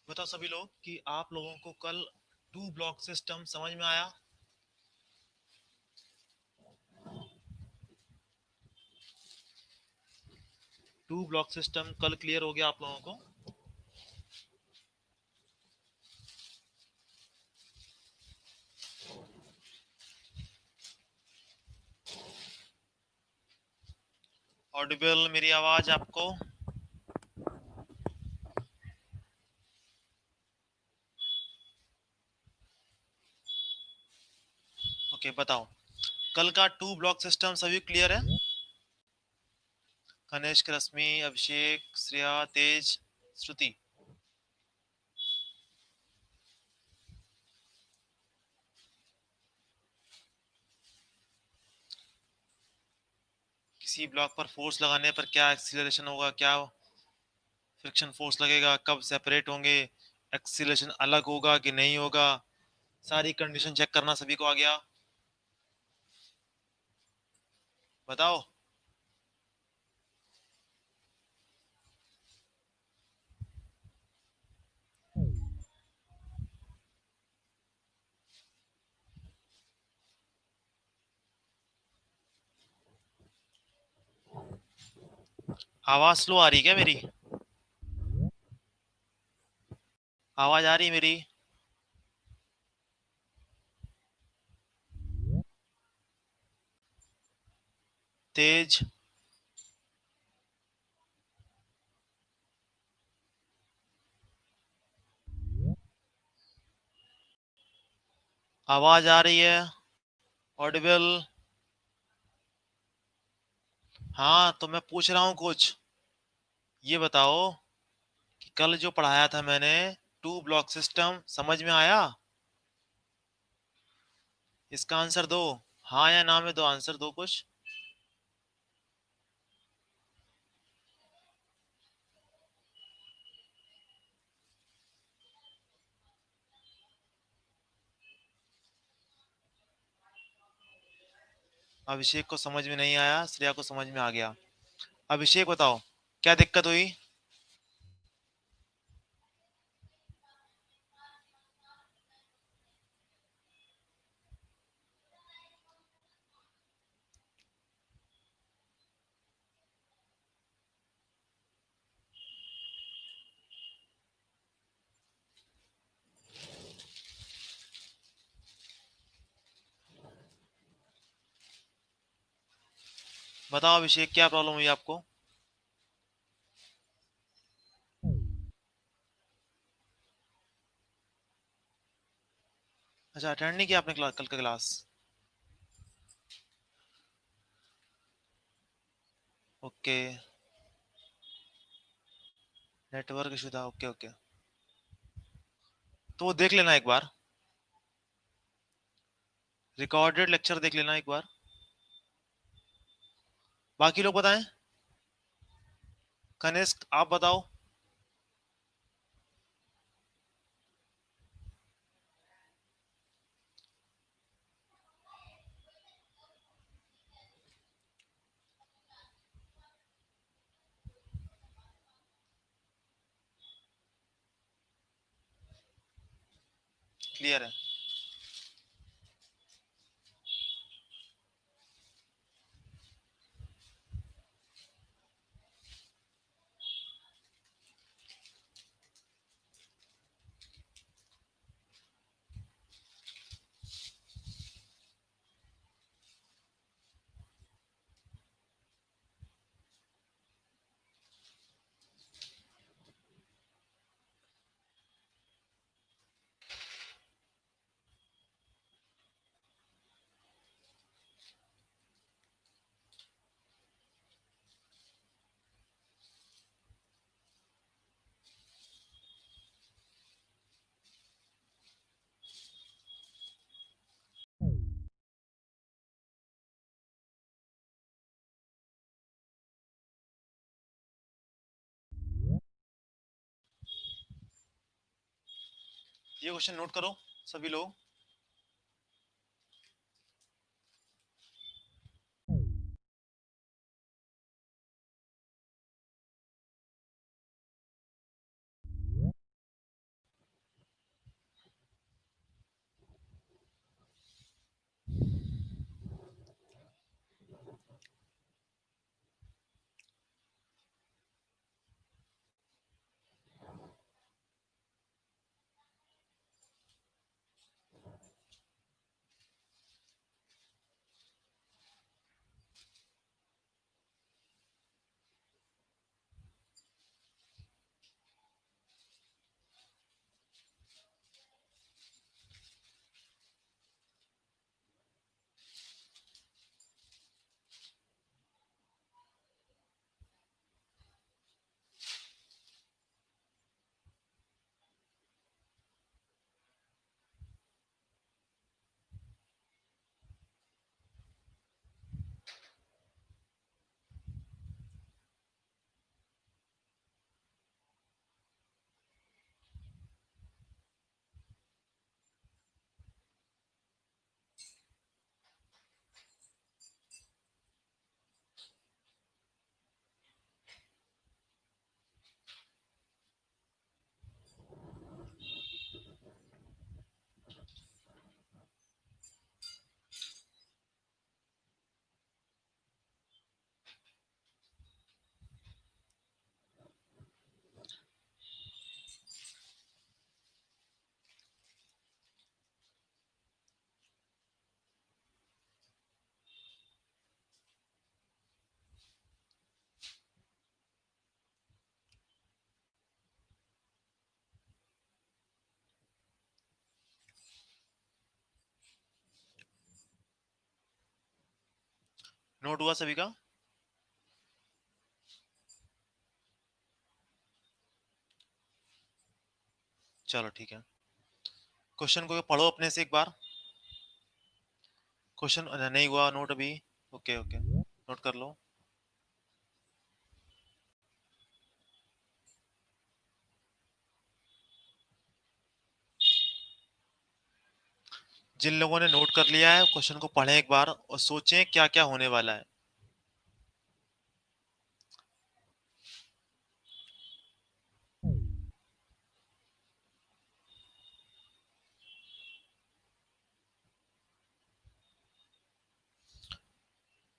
बताओ सभी लोग कि आप लोगों को कल टू ब्लॉक सिस्टम समझ में आया? टू ब्लॉक सिस्टम कल क्लियर हो गया आप लोगों को? ऑडिबल मेरी आवाज आपको? ओके, बताओ कल का टू ब्लॉक सिस्टम सभी क्लियर है? कनिष्क, रश्मि, अभिषेक, श्रेया, तेज, श्रुति। किसी ब्लॉक पर फोर्स लगाने पर क्या एक्सीलरेशन होगा, क्या फ्रिक्शन फोर्स लगेगा, कब सेपरेट होंगे, एक्सीलरेशन अलग होगा कि नहीं होगा, सारी कंडीशन चेक करना सभी को आ गया? बताओ। आवाज स्लो आ रही है क्या मेरी? आवाज आ रही है मेरी? तेज, आवाज आ रही है? ऑडिबल? हाँ, तो मैं पूछ रहा हूँ कुछ। ये बताओ कि कल जो पढ़ाया था मैंने, टू ब्लॉक सिस्टम समझ में आया? इसका आंसर दो। हाँ या ना में दो, आंसर दो कुछ। अभिषेक को समझ में नहीं आया, श्रेया को समझ में आ गया। अभिषेक बताओ, क्या दिक्कत हुई? बताओ अभिषेक, क्या प्रॉब्लम हुई आपको? अच्छा, अटेंड नहीं किया आपने कल का क्लास? ओके, नेटवर्क इशू था। ओके ओके, तो वो देख लेना एक बार, रिकॉर्डेड लेक्चर देख लेना एक बार। बाकी लोग बताएं। कनिष्क आप बताओ। क्लियर है? ये क्वेश्चन नोट करो सभी लोग। नोट हुआ सभी का? चलो ठीक है, क्वेश्चन को पढ़ो अपने से एक बार। क्वेश्चन नहीं हुआ नोट अभी? ओके ओके, नोट कर लो। जिन लोगों ने नोट कर लिया है क्वेश्चन को पढ़ें एक बार और सोचें क्या क्या होने वाला है।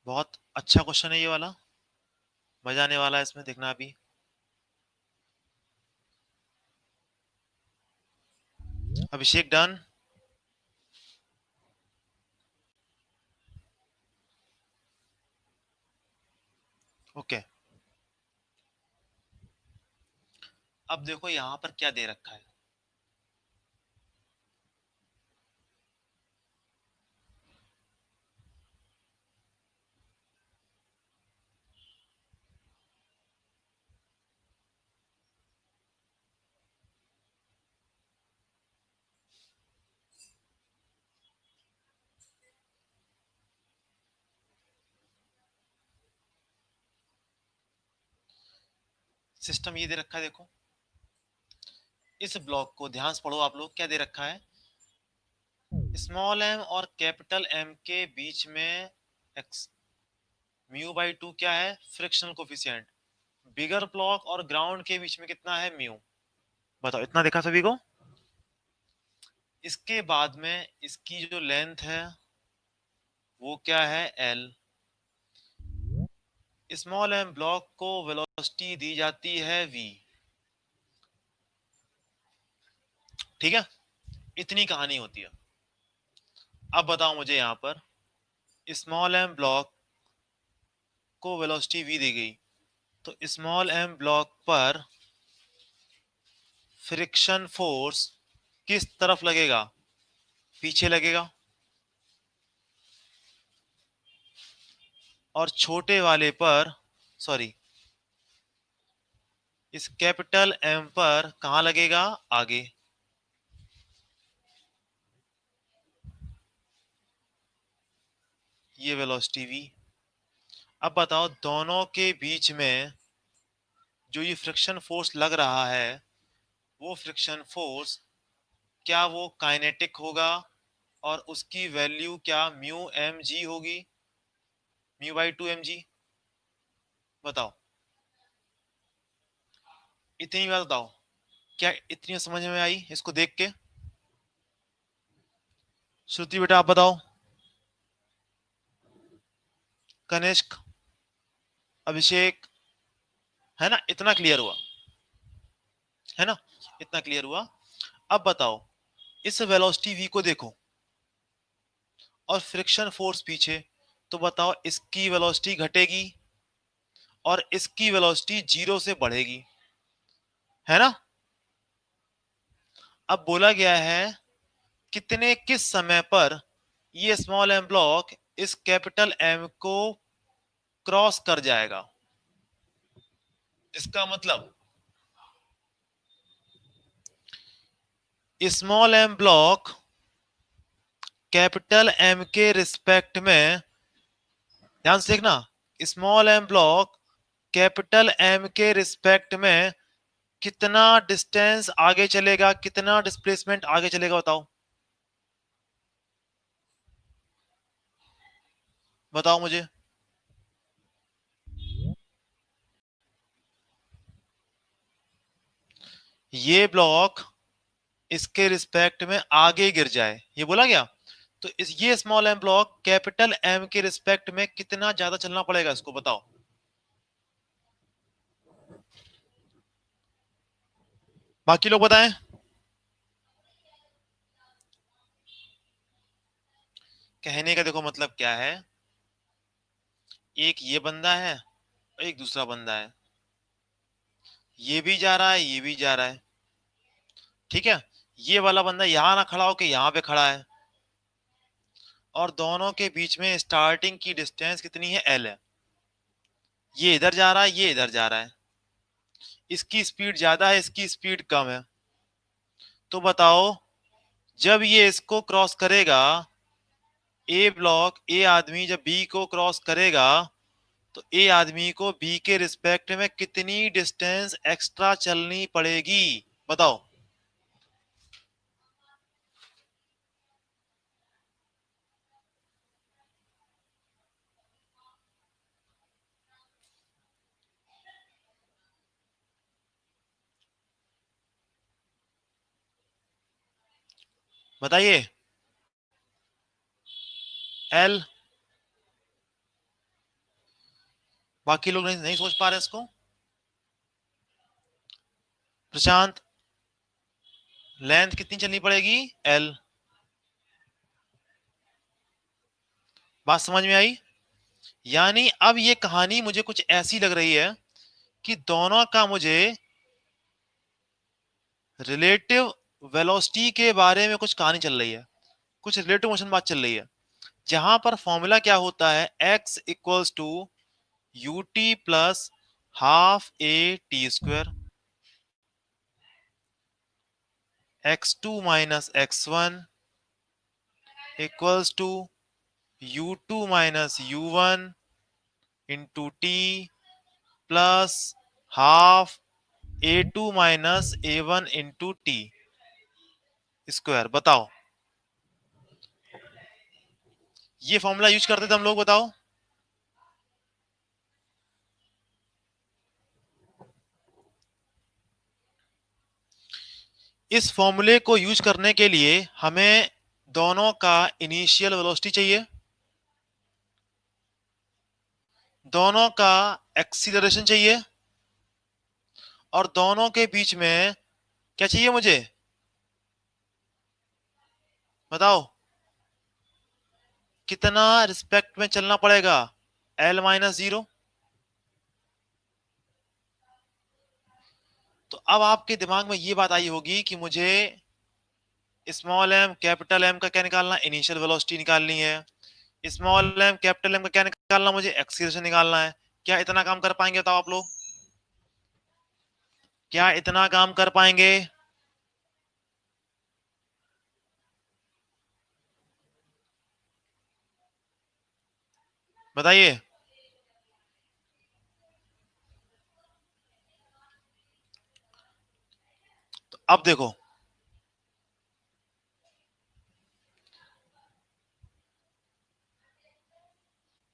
बहुत अच्छा क्वेश्चन है ये वाला, मजा आने वाला है इसमें, देखना अभी। अभिषेक डन? ओके, अब देखो यहाँ पर क्या दे रखा है। सिस्टम ये दे रखा है देखो, इस ब्लॉक को ध्यान से पढ़ो आप लोग, क्या दे रखा है। स्मॉल एम और कैपिटल एम के बीच में एक्स म्यू बाई टू क्या है, फ्रिक्शनल कोफिशिएंट। बिगर ब्लॉक और ग्राउंड के बीच में कितना है, म्यू। बताओ, इतना देखा सभी को? इसके बाद में इसकी जो लेंथ है वो क्या है, एल। स्मॉल एम ब्लॉक को वेलोसिटी दी जाती है वी। ठीक है, इतनी कहानी होती है। अब बताओ मुझे यहाँ पर, स्मॉल एम ब्लॉक को वेलोसिटी वी दी गई, तो स्मॉल एम ब्लॉक पर फ्रिक्शन फोर्स किस तरफ लगेगा, पीछे लगेगा। और छोटे वाले पर, सॉरी, इस कैपिटल एम पर कहां लगेगा, आगे। ये वेलोसिटी वी। अब बताओ दोनों के बीच में जो ये फ्रिक्शन फोर्स लग रहा है वो फ्रिक्शन फोर्स क्या वो काइनेटिक होगा और उसकी वैल्यू क्या म्यू एम जी होगी, mu by two M G? बताओ, इतनी बात बताओ, क्या इतनी समझ में आई इसको देख के? श्रुति बेटा आप बताओ, कनिष्क, अभिषेक, है ना? इतना क्लियर हुआ, है ना? इतना क्लियर हुआ। अब बताओ, इस वेलोसिटी v को देखो और फ्रिक्शन फोर्स पीछे, तो बताओ इसकी वेलोसिटी घटेगी और इसकी वेलोसिटी जीरो से बढ़ेगी, है ना? अब बोला गया है कितने किस समय पर ये स्मॉल एम ब्लॉक इस कैपिटल एम को क्रॉस कर जाएगा। इसका मतलब small m block capital M के रिस्पेक्ट में, ध्यान से देखना, small m block capital M के रिस्पेक्ट में कितना डिस्टेंस आगे चलेगा, कितना डिस्प्लेसमेंट आगे चलेगा, बताओ बताओ मुझे। ये ब्लॉक इसके रिस्पेक्ट में आगे गिर जाए, ये बोला गया। तो इस ये small m block capital M के रिस्पेक्ट में कितना ज्यादा चलना पड़ेगा, इसको बताओ। बाकी लोग बताएं। कहने का देखो मतलब क्या है, एक ये बंदा है और एक दूसरा बंदा है, ये भी जा रहा है ये भी जा रहा है, ठीक है? ये वाला बंदा यहां ना खड़ा होके यहां पे खड़ा है, और दोनों के बीच में स्टार्टिंग की डिस्टेंस कितनी है, एल है। ये इधर जा रहा है ये इधर जा रहा है, इसकी स्पीड ज्यादा है इसकी स्पीड कम है। तो बताओ, जब ये इसको क्रॉस करेगा, ए ब्लॉक, ए आदमी जब बी को क्रॉस करेगा, तो ए आदमी को बी के रिस्पेक्ट में कितनी डिस्टेंस एक्स्ट्रा चलनी पड़ेगी, बताओ। बताइए। एल। बाकी लोग नहीं सोच पा रहे इसको। प्रशांत, लेंथ कितनी चलनी पड़ेगी, एल। बात समझ में आई? यानी अब ये कहानी मुझे कुछ ऐसी लग रही है कि दोनों का मुझे रिलेटिव वेलोसिटी के बारे में कुछ कहानी चल रही है, कुछ रिलेटिव मोशन बात चल रही है, जहां पर फॉर्मूला क्या होता है, x equals to u t plus half a t square, x two minus x one equals to u two minus you one into T plus half A two minus A one into T square. बताओ, ये formula use करते थे हम लोग, बताओ। इस फॉर्मूले को यूज करने के लिए हमें दोनों का इनिशियल वेलोसिटी चाहिए, दोनों का एक्सीलरेशन चाहिए, और दोनों के बीच में क्या चाहिए मुझे, बताओ। कितना रिस्पेक्ट में चलना पड़ेगा, एल माइनस जीरो। तो अब आपके दिमाग में ये बात आई होगी कि मुझे स्मॉल एम कैपिटल एम का क्या निकालना, इनिशियल वेलोसिटी निकालनी है। स्मॉल एम कैपिटल एम का क्या निकालना, मुझे एक्सीलरेशन निकालना है। क्या इतना काम कर पाएंगे, बताओ आप लोग, क्या इतना काम कर पाएंगे? बताइए। तो अब देखो,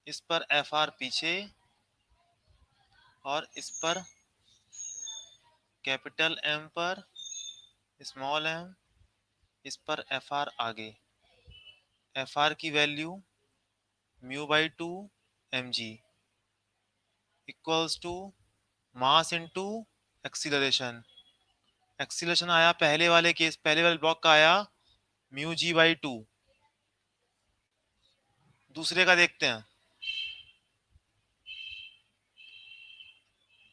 इस पर एफ आर पीछे और इस पर कैपिटल एम पर स्मॉल एम, इस पर एफ आर आगे। एफ आर की value mu by two M g equals to mass into acceleration. Acceleration आया पहले वाले ब्लॉक का आया म्यू जी बाई टू। दूसरे का देखते हैं।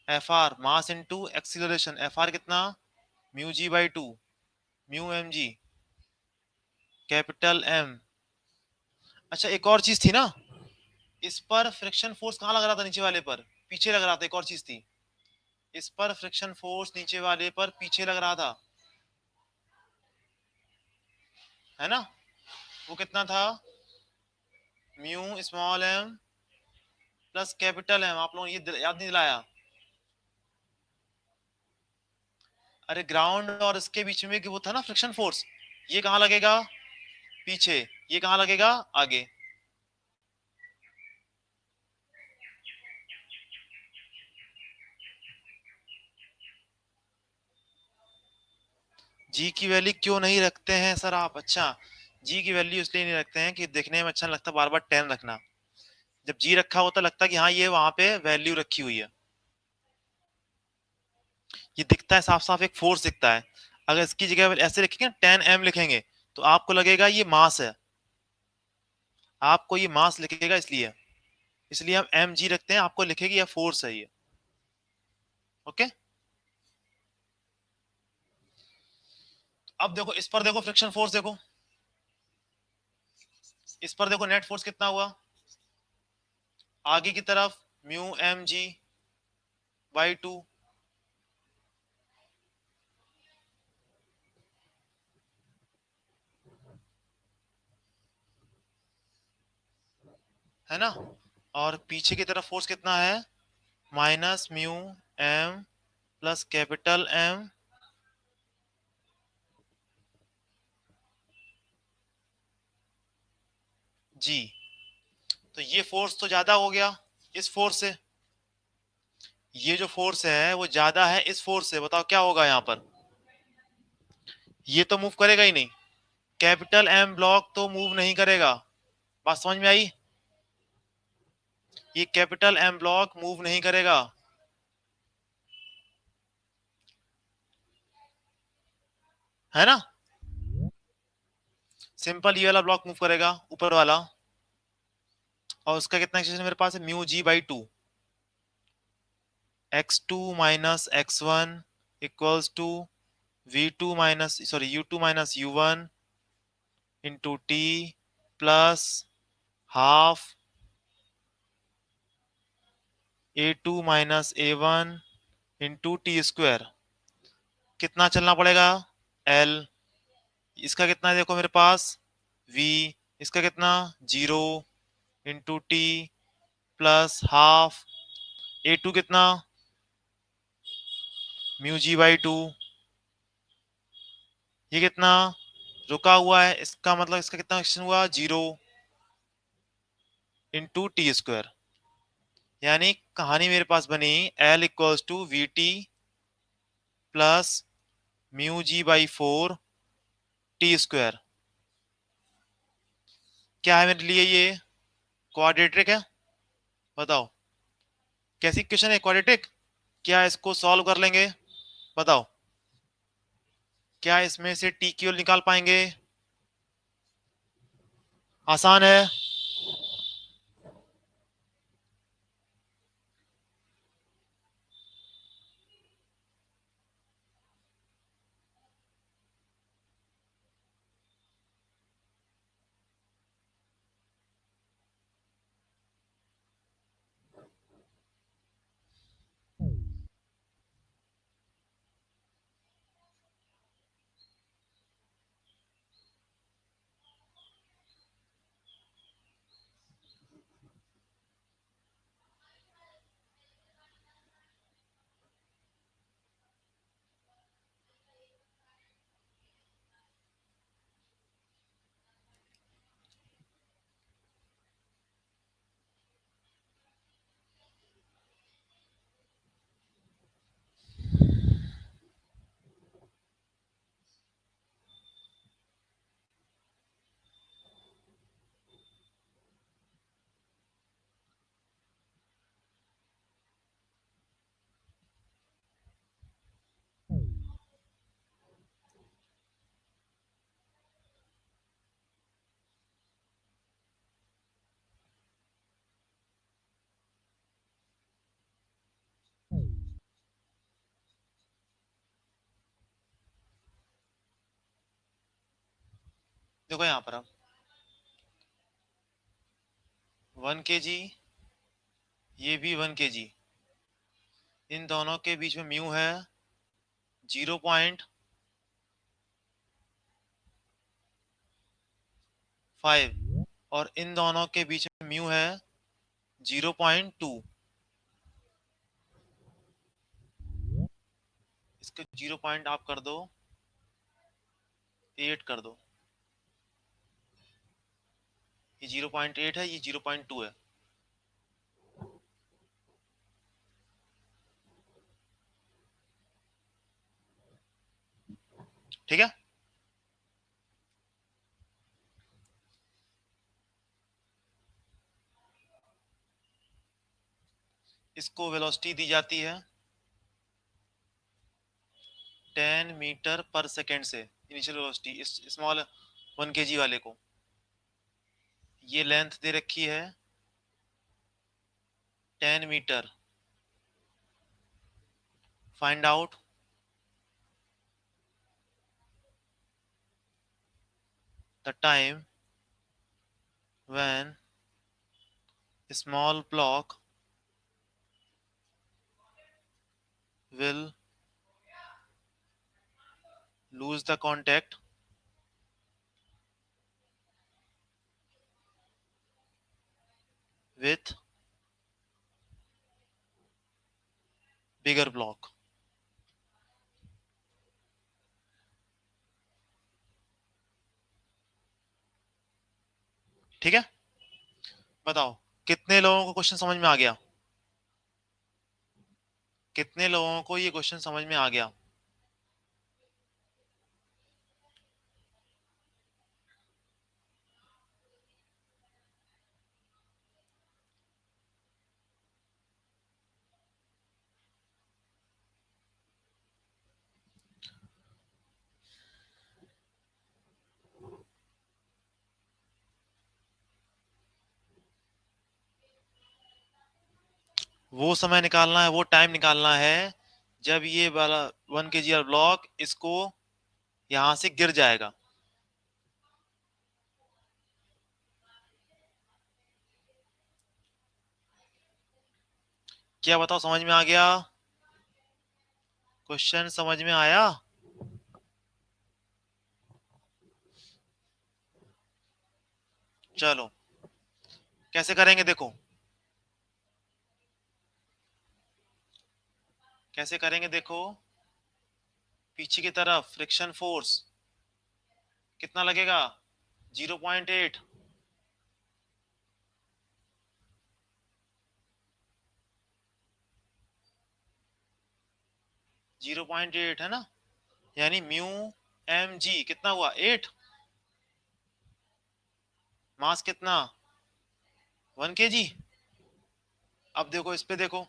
F r mass into acceleration, f r कितना mu ji by two, mu M g capital m. अच्छा एक और चीज थी ना, इस पर फ्रिक्शन फोर्स कहाँ लग रहा था, नीचे वाले पर पीछे लग रहा था। एक और चीज थी, इस पर फ्रिक्शन फोर्स नीचे वाले पर पीछे लग रहा था, है ना। वो कितना था, mu small m plus capital M. आप लोगों ने ये याद नहीं दिलाया। अरे ग्राउंड और इसके बीच में कि वो था ना फ्रिक्शन फोर्स, ये कहाँ लगेगा पीछे, ये कहाँ लगेगा आगे। जी की वैल्यू क्यों नहीं रखते हैं सर आप। अच्छा जी की वैल्यू इसलिए नहीं रखते हैं कि देखने में अच्छा नहीं लगता बार बार 10 रखना। जब जी रखा होता लगता है कि हाँ ये वहां पे वैल्यू रखी हुई है। ये दिखता है साफ साफ, एक फोर्स दिखता है। अगर इसकी जगह ऐसे लिखेंगे 10 m लिखेंगे तो आपको लगेगा ये मास है, आपको ये मास लिखेगा, इसलिए इसलिए हम एम जी रखते हैं, आपको लिखेगी यह फोर्स है ये। ओके। अब देखो इस पर देखो फ्रिक्शन फोर्स देखो, इस पर देखो नेट फोर्स कितना हुआ आगे की तरफ mu M G by two, है ना। और पीछे की तरफ फोर्स कितना है, minus mu M plus capital M G. तो ये फोर्स तो ज्यादा हो गया इस फोर्स से, ये जो फोर्स है वो ज्यादा है इस फोर्स से। बताओ क्या होगा यहाँ पर, ये तो मूव करेगा ही नहीं। कैपिटल एम ब्लॉक तो मूव नहीं करेगा। बात समझ में आई, ये कैपिटल एम ब्लॉक मूव नहीं करेगा, है ना। सिंपल ये वाला ब्लॉक मूव करेगा ऊपर वाला, और उसका कितना एक्सटेंशन मेरे पास है mu ji by two, X two minus x one equals to V two minus sorry U two minus you one into T plus half A two minus A one into T square. कितना चलना पड़ेगा L, इसका कितना है देखो मेरे पास v, इसका कितना zero into T plus half ए टू कितना म्यू जी बाई टू, ये कितना रुका हुआ है, इसका मतलब इसका कितना एक्शन हुआ जीरो इंटू टी स्क्वायर। यानी कहानी मेरे पास बनी L equals to V T plus mu ji by four T square. क्या है मेरे लिए ये क्वाड्रेटिक है। बताओ कैसी इक्वेशन है क्वाड्रेटिक, क्या इसको सॉल्व कर लेंगे बताओ, क्या इसमें से टी क्यू निकाल पाएंगे, आसान है। देखो यहाँ पर अब 1 kg, ये भी 1 kg, इन दोनों के बीच में म्यू है 0.5 और इन दोनों के बीच में म्यू है 0.2। इसके 0 पॉइंट आप कर दो 8 कर दो, ये 0.8 है, ये 0.2 है। ठीक है, इसको वेलोसिटी दी जाती है 10 मीटर पर सेकेंड से, इनिशियल वेलोसिटी इस स्मॉल 1 kg वाले को। ये लेंथ दे रखी है 10 metre. Find out the time when small block will lose the contact with bigger block। ठीक है, बताओ कितने लोगों को क्वेश्चन समझ में आ गया? कितने लोगों को ये क्वेश्चन समझ में आ गया? वो समय निकालना है, वो टाइम निकालना है जब ये वाला 1 kg ब्लॉक इसको यहां से गिर जाएगा। क्या बताओ, समझ में आ गया? क्वेश्चन समझ में आया? चलो कैसे करेंगे देखो, कैसे करेंगे देखो। पीछे की तरफ फ्रिक्शन फोर्स कितना लगेगा? 0.8। 0.8 है ना, यानी म्यू एम जी कितना हुआ? 8। मास कितना? 1 kg। अब देखो इस पे देखो,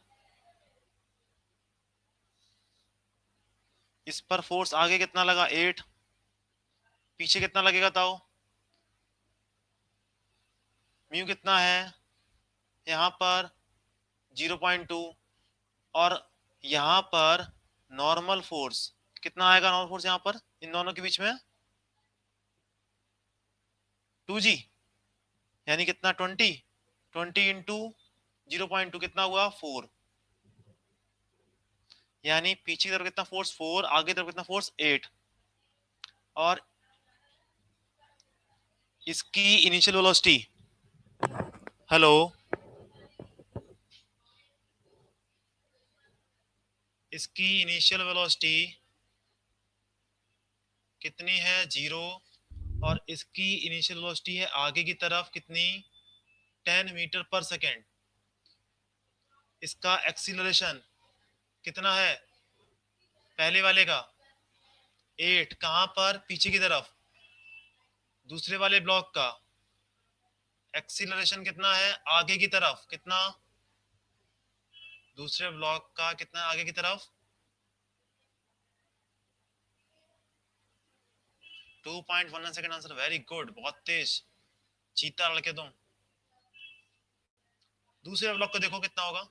इस पर फोर्स आगे कितना लगा? 8। पीछे कितना लगेगा ताओ? म्यू कितना है यहाँ पर? 0.2। और यहाँ पर नॉर्मल फोर्स कितना आएगा? नॉर्मल फोर्स यहाँ पर इन दोनों के बीच में 2g, यानी कितना? 20। 20 इंटू 0.2 कितना हुआ? 4। यानी पीछे की तरफ कितना फोर्स? 4। आगे की तरफ कितना फोर्स? 8। और इसकी इनिशियल वेलोसिटी, हेलो, इसकी इनिशियल वेलोसिटी कितनी है? 0। और इसकी इनिशियल वेलोसिटी है आगे की तरफ कितनी? 10 मीटर पर सेकेंड। इसका एक्सीलरेशन कितना है पहले वाले का? 8। कहां पर? पीछे की तरफ दूसरे वाले ब्लॉक का। एक्सीलरेशन कितना है आगे की तरफ? कितना? दूसरे ब्लॉक का कितना आगे की तरफ? 2.19 सेकेंड। आंसर वेरी गुड, बहुत तेज, चीता लड़के तुम। दूसरे ब्लॉक को देखो कितना होगा।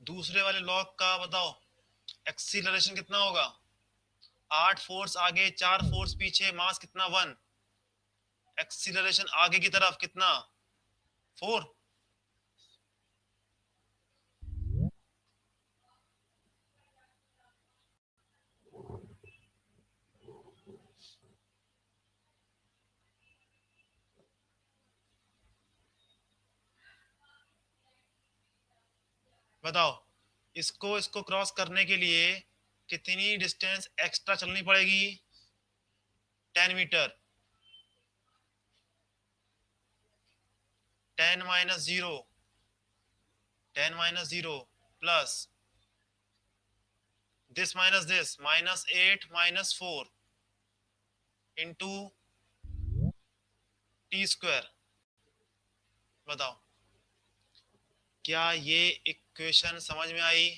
दूसरे वाले लॉग का बताओ एक्सीलरेशन कितना होगा? 8 फोर्स आगे 4 फोर्स पीछे, मास कितना 1, एक्सीलरेशन आगे की तरफ कितना 4। बताओ इसको इसको क्रॉस करने के लिए कितनी डिस्टेंस एक्स्ट्रा चलनी पड़ेगी? 10 metre. 10 minus 0, 10 minus 0 plus this minus 8 minus 4 into T square. बताओ क्या ये इक्वेशन समझ में आई?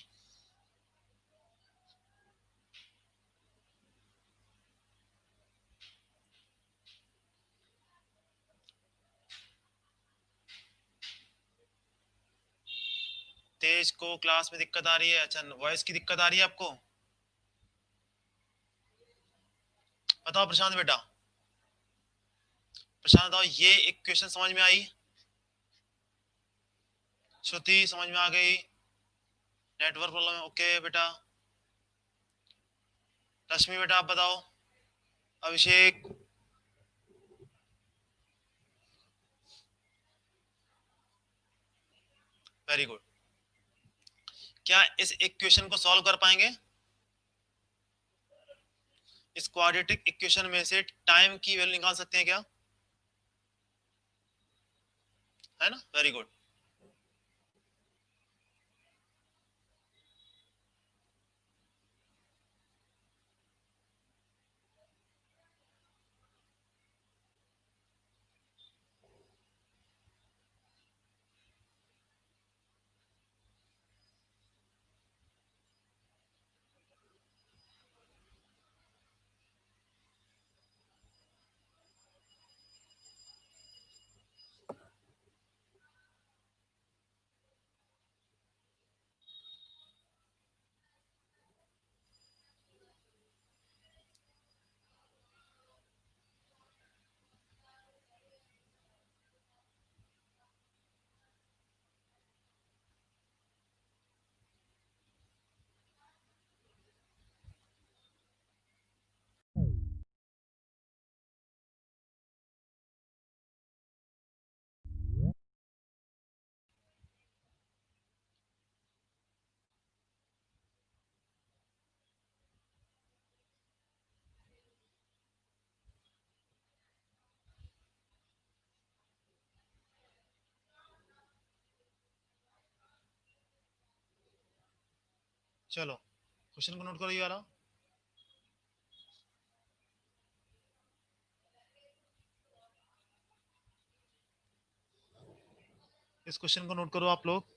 तेज को क्लास में दिक्कत आ रही है? अच्छा, वॉइस की दिक्कत आ रही है आपको? बताओ प्रशांत बेटा, प्रशांत बताओ ये इक्वेशन समझ में आई? श्रुति समझ में आ गई? नेटवर्क प्रॉब्लम है? ओके बेटा। रश्मि बेटा आप बताओ। अभिषेक, वेरी गुड। क्या इस इक्वेशन को सॉल्व कर पाएंगे? इस क्वाड्रेटिक इक्वेशन में से टाइम की वैल्यू निकाल सकते हैं क्या? है ना, वेरी गुड। चलो क्वेश्चन को नोट करो ये वाला। इस क्वेश्चन को नोट करो आप लोग।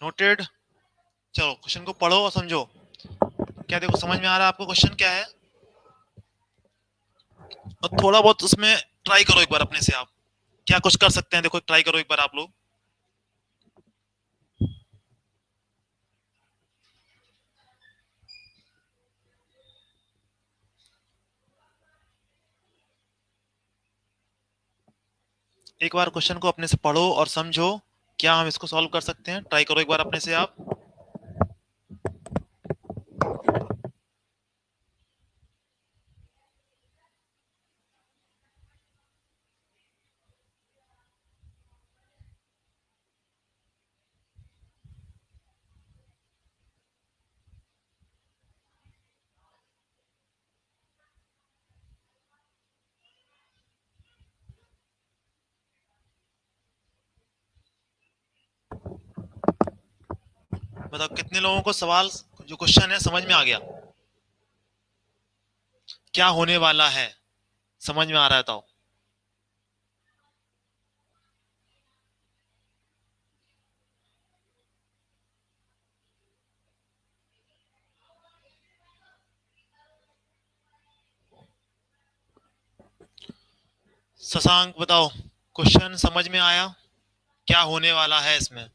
नोटेड। चलो क्वेश्चन को पढ़ो और समझो। क्या देखो समझ में आ रहा है आपको क्वेश्चन क्या है? और थोड़ा बहुत उसमें ट्राई करो एक बार अपने से आप, क्या कुछ कर सकते हैं देखो, ट्राई करो एक बार आप लोग। एक बार क्वेश्चन को अपने से पढ़ो और समझो, क्या हम इसको सॉल्व कर सकते हैं? ट्राई करो एक बार अपने से आप। बताओ कितने लोगों को सवाल जो क्वेश्चन है समझ में आ गया? क्या होने वाला है समझ में आ रहा है? बताओ। शशांक बताओ, क्वेश्चन समझ में आया? क्या होने वाला है इसमें?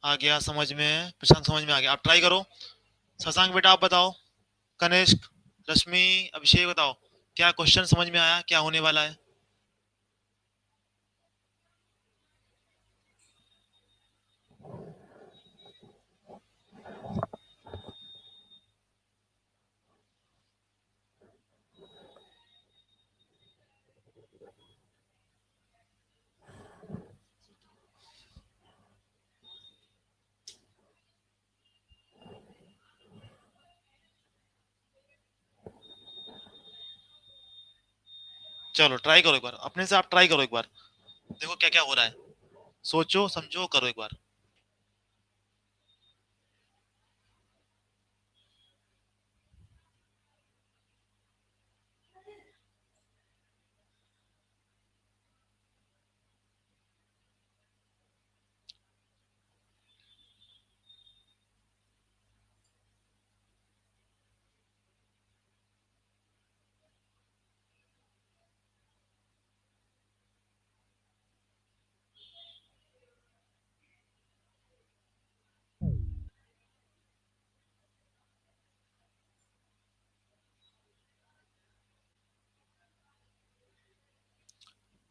आ गया समझ में? प्रशांत समझ में आ गया? आप ट्राई करो। शशांक बेटा आप बताओ। कनिष्क, रश्मि, अभिषेक बताओ, क्या क्वेश्चन समझ में आया? क्या होने वाला है? चलो ट्राई करो एक बार, अपने से आप ट्राई करो एक बार, देखो क्या क्या हो रहा है। सोचो समझो करो एक बार।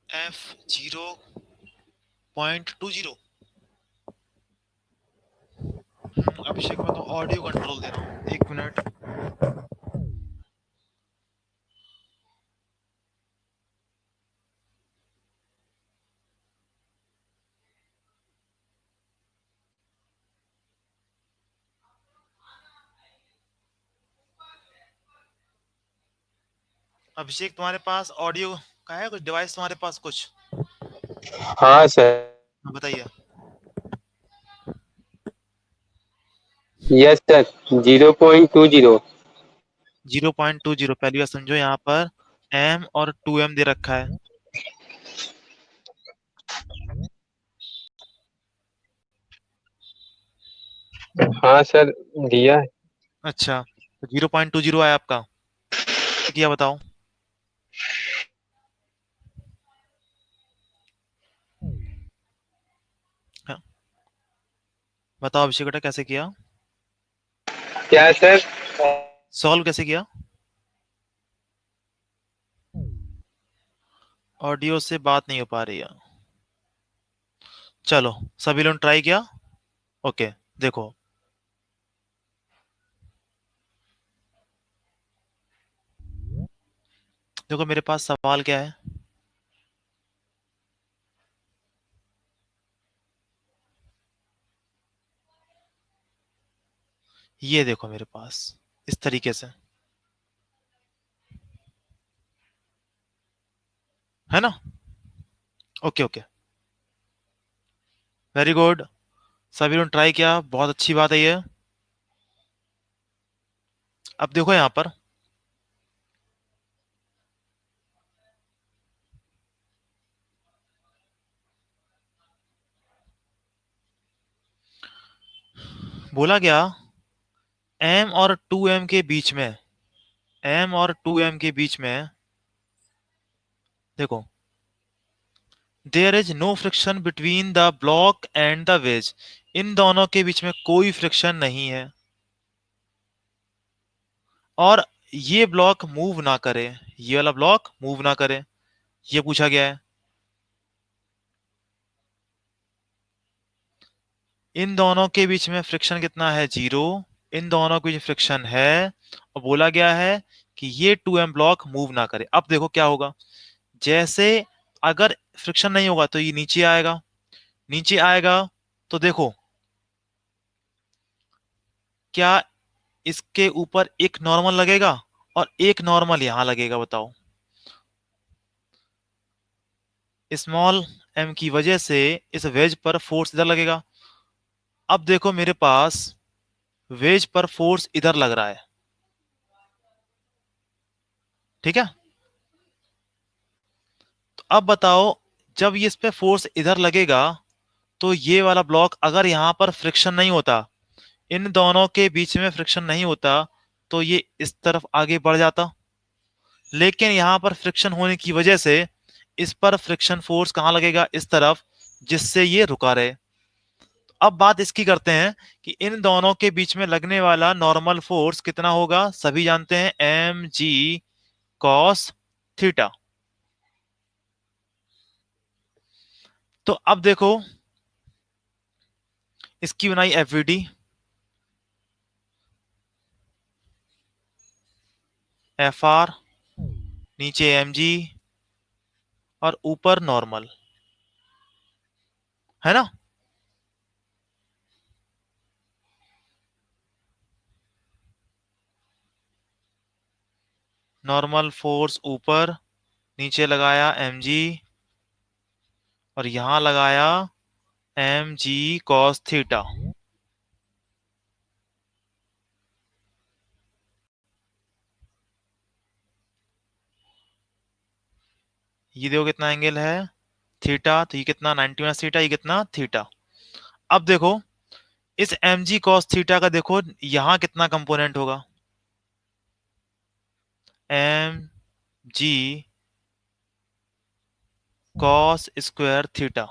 F0.20। अभिषेक मैं तो ऑडियो कंट्रोल दे रहा हूँ, एक मिनट। अभिषेक तुम्हारे पास ऑडियो का है कुछ डिवाइस तुम्हारे पास कुछ? हाँ सर। हाँ, बताइए। Yes sir, 0.20। 0.20 पहली बार समझो, यहाँ पर m और 2m दे रखा है। हाँ सर, दिया है। अच्छा, तो 0.20 आया आपका, किया बताओ। हाँ, बताओ अभिषेक बेटा कैसे किया, क्या सर? सॉल्व कैसे किया? ऑडियो से बात नहीं हो पा रही है। चलो सभी लोग ट्राई किया। ओके, देखो देखो मेरे पास सवाल क्या है। ये देखो मेरे पास इस तरीके से, है ना? ओके ओके, वेरी गुड, सभी लोग ट्राई किया, बहुत अच्छी बात है ये। अब देखो यहाँ पर बोला गया m और 2m के बीच में, m और 2m के बीच में देखो, there is no friction between the block and the wedge. इन दोनों के बीच में कोई फ्रिक्शन नहीं है, और ये ब्लॉक मूव ना करे, ये वाला ब्लॉक मूव ना करे, ये पूछा गया है। इन दोनों के बीच में फ्रिक्शन कितना है? 0। इन दोनों के बीच फ्रिक्शन है, और बोला गया है कि ये 2m ब्लॉक मूव ना करे। अब देखो क्या होगा, जैसे अगर फ्रिक्शन नहीं होगा तो ये नीचे आएगा, नीचे आएगा तो देखो क्या इसके ऊपर एक नॉर्मल लगेगा और एक नॉर्मल यहां लगेगा। बताओ, स्मॉल एम की वजह से इस वेज पर फोर्स इधर लगेगा। अब देखो मेरे पास वेज पर फोर्स इधर लग रहा है, ठीक है। तो अब बताओ, जब ये इस पे फोर्स इधर लगेगा तो ये वाला ब्लॉक, अगर यहां पर फ्रिक्शन नहीं होता, इन दोनों के बीच में फ्रिक्शन नहीं होता, तो ये इस तरफ आगे बढ़ जाता। लेकिन यहां पर फ्रिक्शन होने की वजह से इस पर फ्रिक्शन फोर्स कहां लगेगा, इस तरफ, जिससे ये रुका रहे। अब बात इसकी करते हैं कि इन दोनों के बीच में लगने वाला नॉर्मल फोर्स कितना होगा। सभी जानते हैं एम जी कॉस थीटा। तो अब देखो, इसकी बनाई एफवीडी, एफ आर, नीचे एम जी और ऊपर नॉर्मल, है ना। नॉर्मल फोर्स ऊपर, नीचे लगाया एम जी और यहां लगाया एम जी कॉस थीटा। ये देखो कितना एंगल है, थीटा। तो ये कितना, 90 माइनस थीटा, ये कितना, थीटा। अब देखो, इस एम जी कॉस थीटा का देखो यहां कितना कंपोनेंट होगा, M G cos square theta.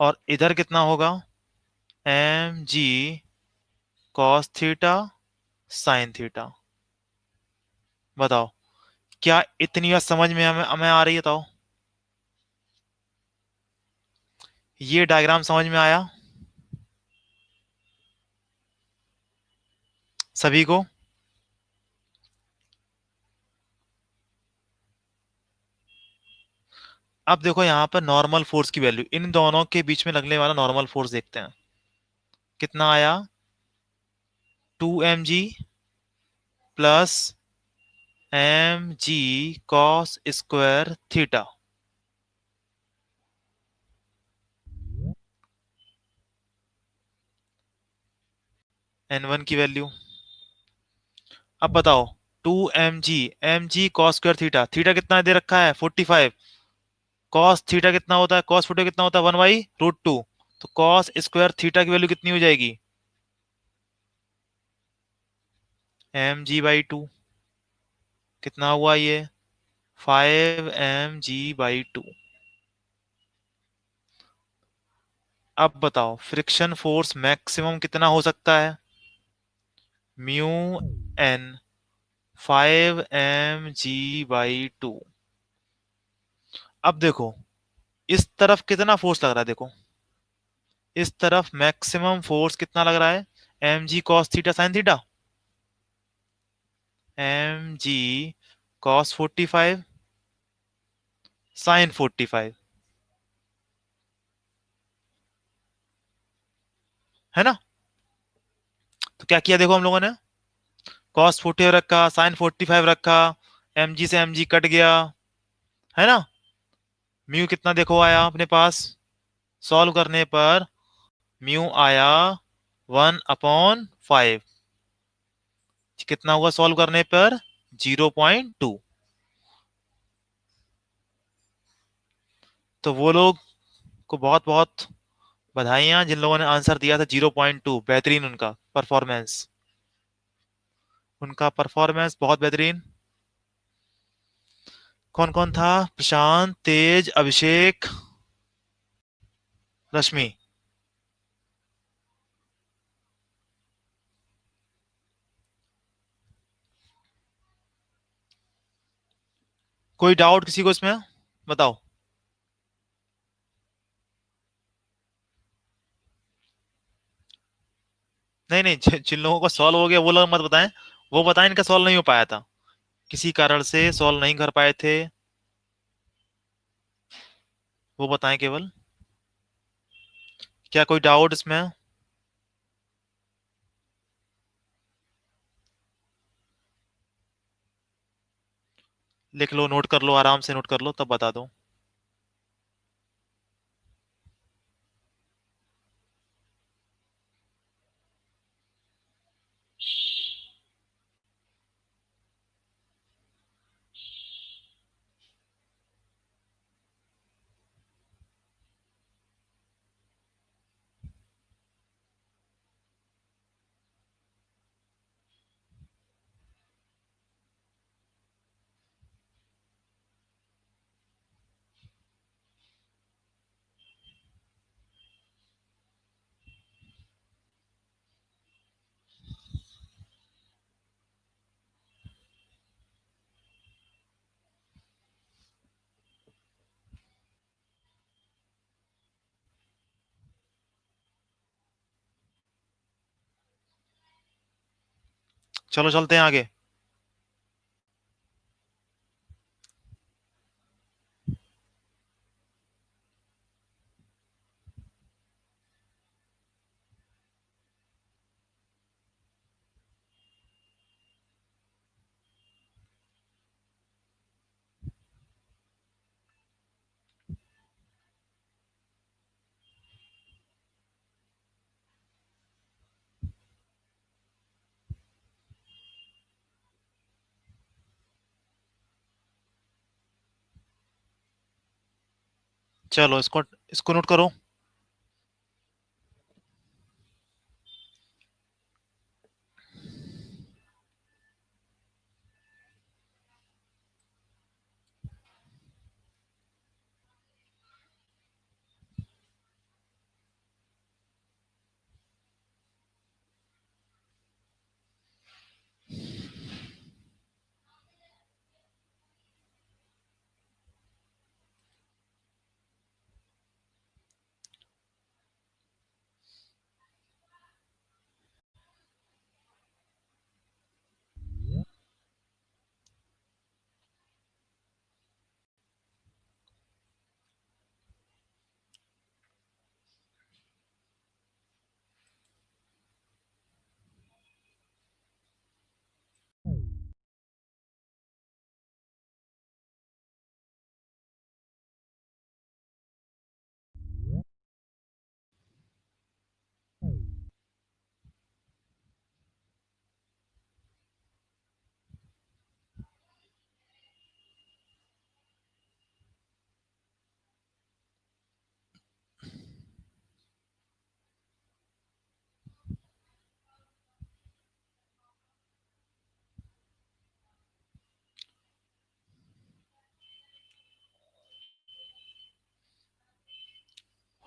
और इधर कितना होगा, M G cos theta sine theta. बताओ, क्या इतनी बात समझ में हमें आ रही है? बताओ, ये डायग्राम समझ में आया सभी को? अब देखो यहां पर नॉर्मल फोर्स की वैल्यू, इन दोनों के बीच में लगने वाला नॉर्मल फोर्स देखते हैं कितना आया। 2 mg plus M G cos square theta. N1 की वैल्यू। अब बताओ, 2 mg cos square theta, theta कितना दे रखा है 45, कॉस थीटा कितना होता है, कॉस 45 कितना होता है 1/√2। तो कॉस स्क्वायर थीटा की वैल्यू कितनी हो जाएगी, mg/2। कितना हुआ ये, 5 mg/2। अब बताओ, फ्रिक्शन फोर्स मैक्सिमम कितना हो सकता है, म्यू एन 5 mg/2। अब देखो, इस तरफ कितना फोर्स लग रहा है, देखो इस तरफ मैक्सिमम फोर्स कितना लग रहा है, M G cos theta sine theta, M G cos 45 sine 45, है ना। तो क्या किया देखो हम लोगों ने, कॉस 45 रखा, साइन 45 रखा, एम जी से एम जी कट गया, है ना। म्यू कितना देखो आया अपने पास, सॉल्व करने पर म्यू आया 1/5। कितना हुआ सॉल्व करने पर, 0.2। तो वो लोग को बहुत बहुत बधाइयां जिन लोगों ने आंसर दिया था 0.2। बेहतरीन उनका परफॉर्मेंस, उनका परफॉर्मेंस बहुत बेहतरीन। कौन कौन था, प्रशांत, तेज, अभिषेक, रश्मि। कोई डाउट किसी को इसमें, बताओ। नहीं नहीं, जिन लोगों को सॉल्व हो गया वो लोग मत बताएं, वो बताएं इनका सॉल्व नहीं हो पाया था, किसी कारण से सॉल्व नहीं कर पाए थे, वो बताएं केवल। क्या कोई डाउट इसमें? लिख लो, नोट कर लो, आराम से नोट कर लो, तब बता दो। चलो चलते हैं आगे। चलो इसको इसको नोट करो।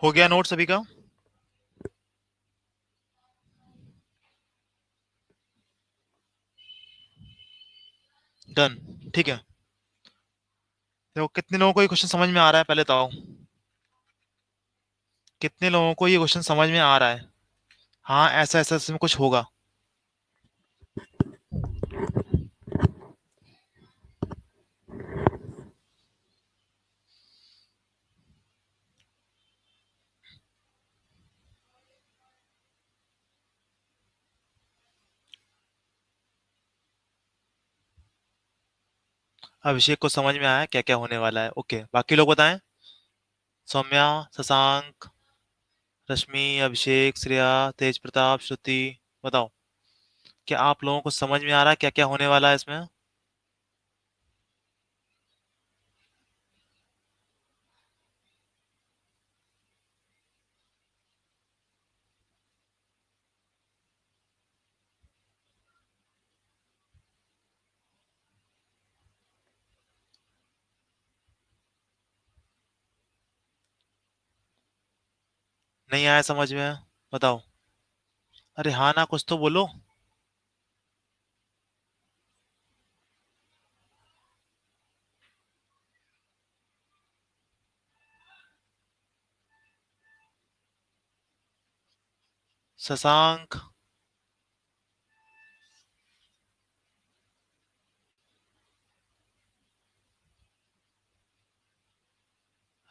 हो गया नोट सभी का? डन। ठीक है। देखो कितने लोगों को ये क्वेश्चन समझ में आ रहा है, पहले बताओ। कितने लोगों को ये क्वेश्चन समझ में आ रहा है? हाँ, ऐसा ऐसा इसमें कुछ होगा। अभिषेक को समझ में आया क्या क्या होने वाला है। ओके, बाकी लोग बताएं। सौम्या, शशांक, रश्मि, अभिषेक, श्रेया, तेज प्रताप, श्रुति, बताओ। क्या आप लोगों को समझ में आ रहा है क्या क्या होने वाला है इसमें? नहीं आया समझ में? बताओ। अरे हाँ ना, कुछ तो बोलो। शशांक,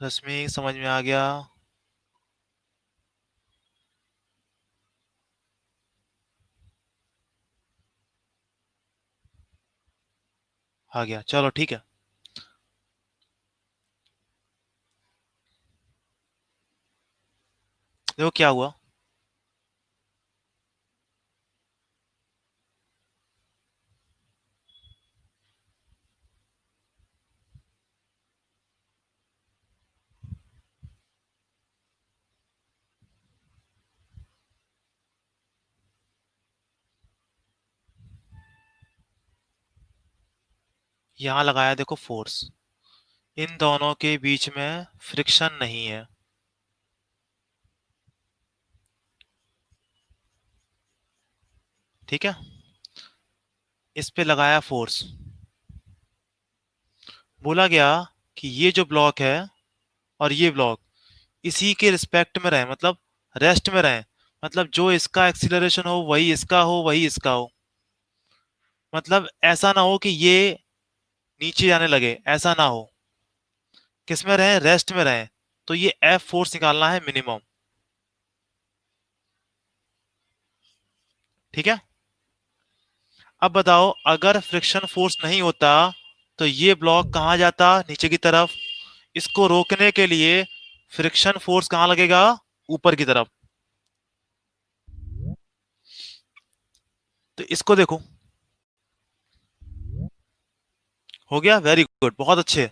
रश्मि, समझ में आ गया। आ गया, चलो ठीक है। देखो क्या हुआ। यहाँ लगाया देखो फोर्स, इन दोनों के बीच में फ्रिक्शन नहीं है, ठीक है। इस पे लगाया फोर्स, बोला गया कि ये जो ब्लॉक है और ये ब्लॉक इसी के रिस्पेक्ट में रहे, मतलब रेस्ट में रहे, मतलब जो इसका एक्सीलरेशन हो वही इसका हो, वही इसका हो। मतलब ऐसा ना हो कि ये नीचे जाने लगे, ऐसा ना हो। किस में रहे, रेस्ट में रहे। तो ये एफ फोर्स निकालना है मिनिमम, ठीक है। अब बताओ, अगर फ्रिक्शन फोर्स नहीं होता तो ये ब्लॉक कहाँ जाता, नीचे की तरफ। इसको रोकने के लिए फ्रिक्शन फोर्स कहाँ लगेगा, ऊपर की तरफ। तो इसको देखो, हो गया, वेरी गुड, बहुत अच्छे।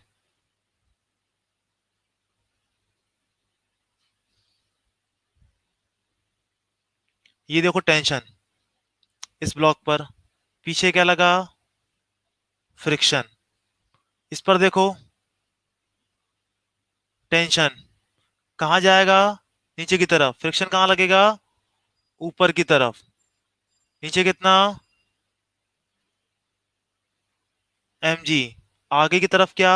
ये देखो टेंशन इस ब्लॉक पर, पीछे क्या लगा, फ्रिक्शन। इस पर देखो टेंशन, कहाँ जाएगा, नीचे की तरफ। फ्रिक्शन कहाँ लगेगा, ऊपर की तरफ। नीचे कितना, mg। आगे की तरफ क्या,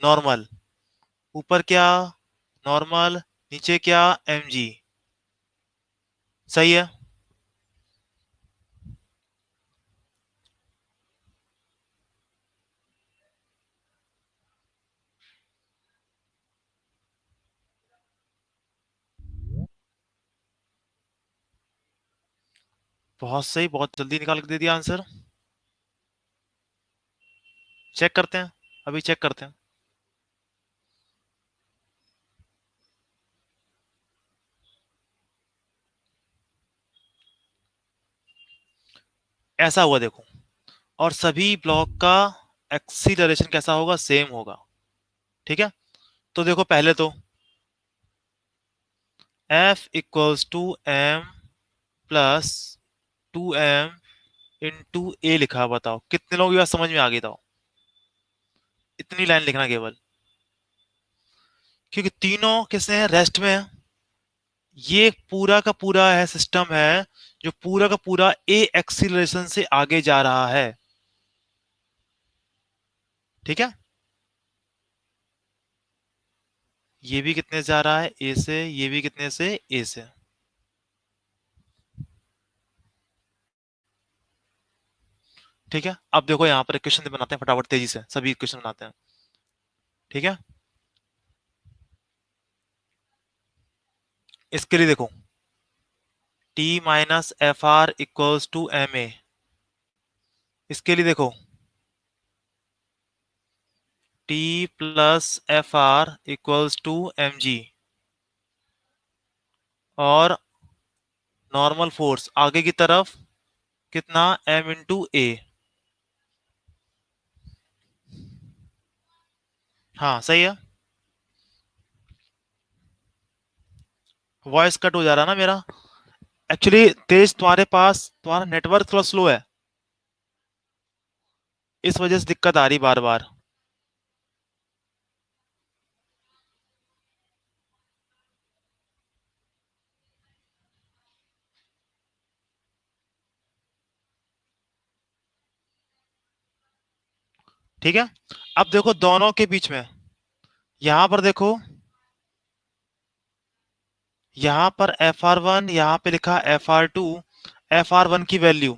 नॉर्मल। ऊपर क्या, नॉर्मल। नीचे क्या, mg। सही है। बहुत सही, बहुत जल्दी निकाल के दे दिया आंसर। चेक करते हैं, अभी चेक करते हैं। ऐसा हुआ देखो, और सभी ब्लॉक का एक्सीलरेशन कैसा होगा, सेम होगा, ठीक है। तो देखो पहले तो F equals to m plus 2m into a लिखा। बताओ कितने लोगों की बात समझ में आ गई, था इतनी लाइन लिखना केवल, क्योंकि तीनों किसने हैं, रेस्ट में है। ये पूरा का पूरा है सिस्टम है जो पूरा का पूरा ए एक्सीलरेशन से आगे जा रहा है, ठीक है। ये भी कितने से जा रहा है, ए से। ये भी कितने से, ए से। ठीक है, अब देखो यहाँ पर क्वेश्चन बनाते हैं फटाफट, तेजी से सभी क्वेश्चन बनाते हैं, ठीक है। इसके लिए देखो T माइनस F R equals to M A. इसके लिए देखो T plus F R equals to M G. और नॉर्मल फोर्स आगे की तरफ कितना, m इंटू ए। हाँ सही है। वॉइस कट हो जा रहा है ना मेरा, एक्चुअली तेज तुम्हारे पास, तुम्हारा नेटवर्क थोड़ा स्लो है, इस वजह से दिक्कत आ रही बार बार। ठीक है, अब देखो दोनों के बीच में, यहां पर देखो, यहां पर एफ आर वन, यहां पे लिखा F R two. F R one की वैल्यू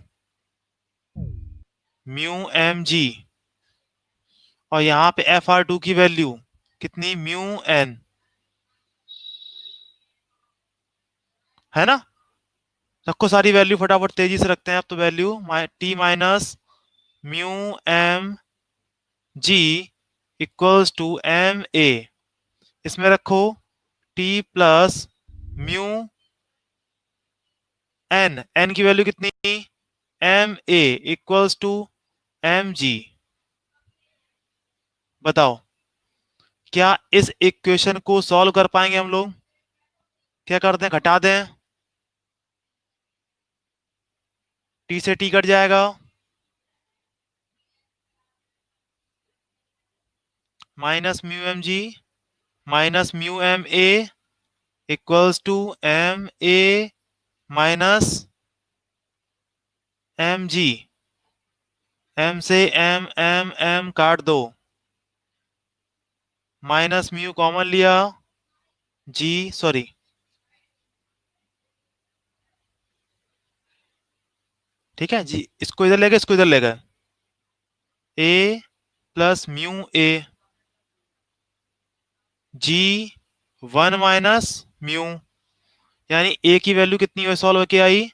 म्यू एम जी, और यहां पे एफ आर टू की वैल्यू कितनी, म्यू एन, है ना। रखो सारी वैल्यू फटाफट, तेजी से रखते हैं। अब तो value T minus mu M G equals to M A, इसमें रखो T plus mu N, N की वैल्यू कितनी, M A equals to M G. बताओ क्या इस इक्वेशन को सॉल्व कर पाएंगे हम लोग? क्या करते हैं, घटा दें, टी से टी कट जाएगा, minus mu M G minus mu M A equals to M A minus M G. M से एम एम एम काट दो, माइनस म्यू कॉमन लिया, जी सॉरी ठीक है जी, इसको इधर ले गए, इसको इधर ले गए, a plus mu a, g one minus mu, यानी ए की वैल्यू कितनी हुई सॉल्व होके आई,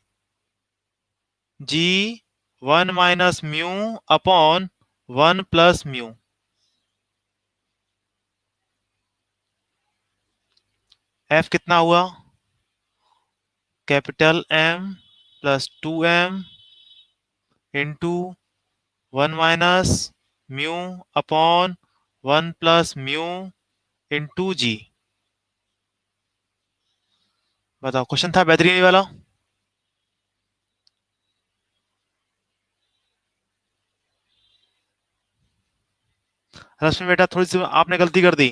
g one minus mu upon one plus mu. F कितना हुआ, capital m plus two m into one minus mu upon one plus mu into g. बताओ क्वेश्चन था बेहतरीन वाला। रश्मि बेटा थोड़ी सी आपने गलती कर दी,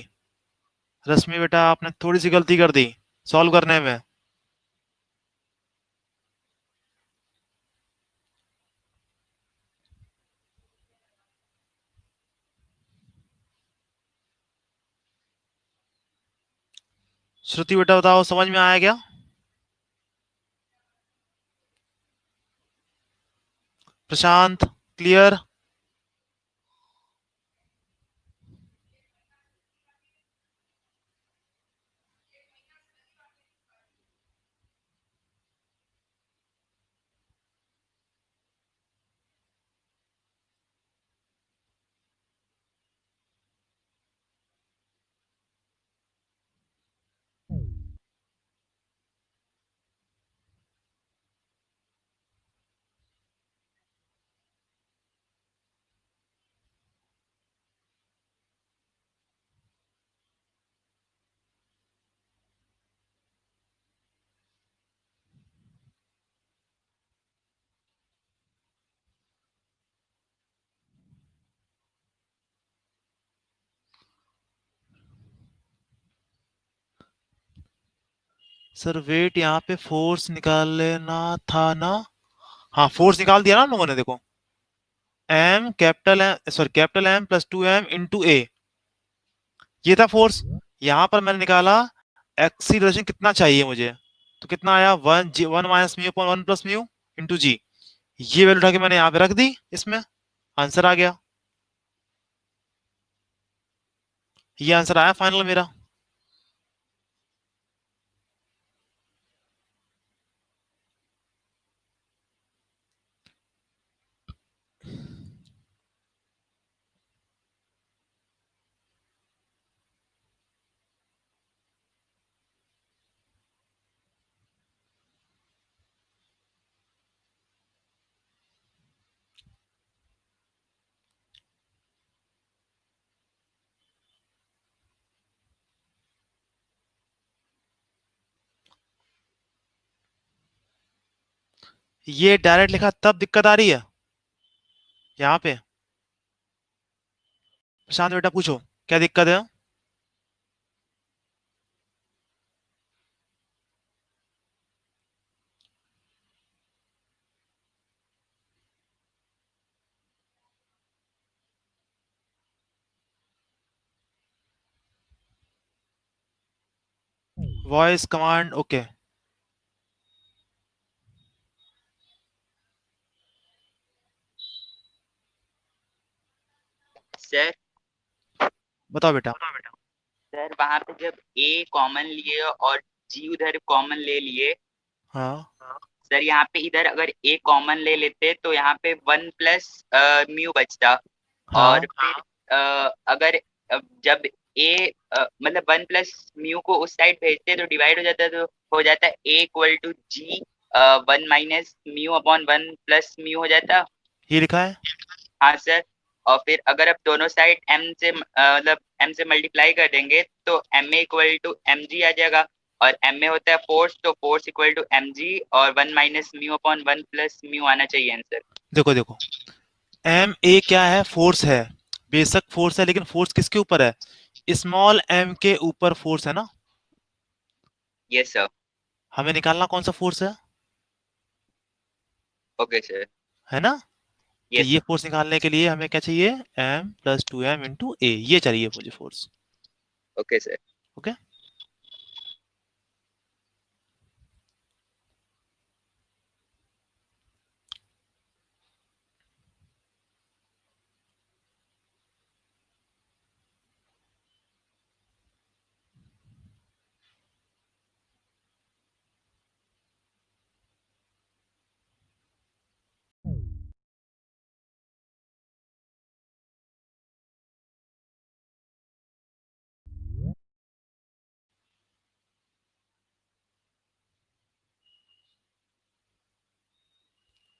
रश्मि बेटा आपने थोड़ी सी गलती कर दी सॉल्व करने में। श्रुति बेटा बताओ समझ में आया क्या? प्रशांत क्लियर? सर वेट यहाँ पे फोर्स निकाल लेना था ना, हाँ फोर्स निकाल दिया ना हम लोगों ने, देखो m capital M sorry capital m plus two m into a, ये था फोर्स। यहां पर मैंने निकाला एक्सीलरेशन कितना चाहिए मुझे, तो कितना आया, one g one minus mu upon one plus mu into g. ये वैल्यू उठा के मैंने यहाँ पे रख दी, इसमें आंसर आ गया, ये आंसर आया फाइनल मेरा। ये डायरेक्ट लिखा तब दिक्कत आ रही है यहाँ पे। प्रशांत बेटा पूछो क्या दिक्कत है? Voice command okay. सर बताओ बेटा। सर वहां पे जब ए कॉमन लिए और जी उधर कॉमन ले लिए, हाँ सर यहाँ पे इधर अगर ए कॉमन ले लेते तो यहाँ पे वन प्लस म्यू बचता, और हाँ फिर अगर जब ए मतलब 1 प्लस म्यू को उस साइड भेजते हैं तो डिवाइड हो जाता है, तो हो जाता है a equal to g 1 minus mu upon 1 plus mu हो जाता। ये लिखा है। हाँ सर। और फिर अगर आप दोनों साइड m से मतलब m से मल्टीप्लाई कर देंगे तो m equal to M g आ जाएगा, और m में होता है फोर्स, तो force equal to M G, और 1 minus mu upon 1 plus mu आना चाहिए आंसर। देखो देखो, एम ए क्या है? फोर्स है। बेशक फोर्स है, लेकिन फोर्स किसके ऊपर है? स्मॉल एम के ऊपर फोर्स है ना। Yes sir. हमें निकालना कौन सा फोर्स है, ओके सर। है ना। तो यस। ये फोर्स निकालने के लिए हमें क्या चाहिए? M plus two m into a, ये चाहिए मुझे फोर्स। Okay sir. ओके।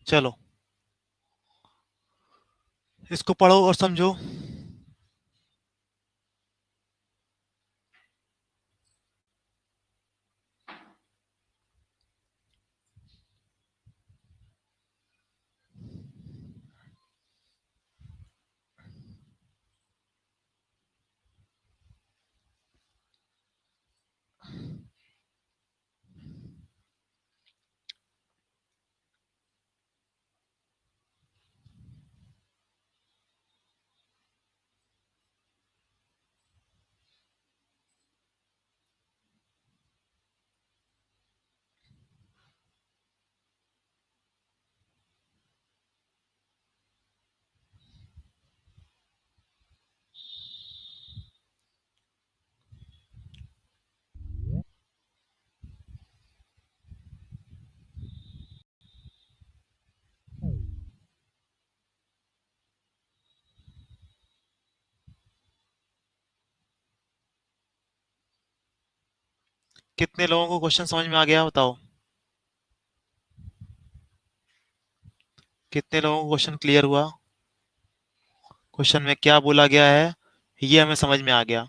चलो इसको पढ़ो और समझो। कितने लोगों को क्वेश्चन समझ में आ गया बताओ? कितने लोगों को क्वेश्चन क्लियर हुआ? क्वेश्चन में क्या बोला गया है ये हमें समझ में आ गया।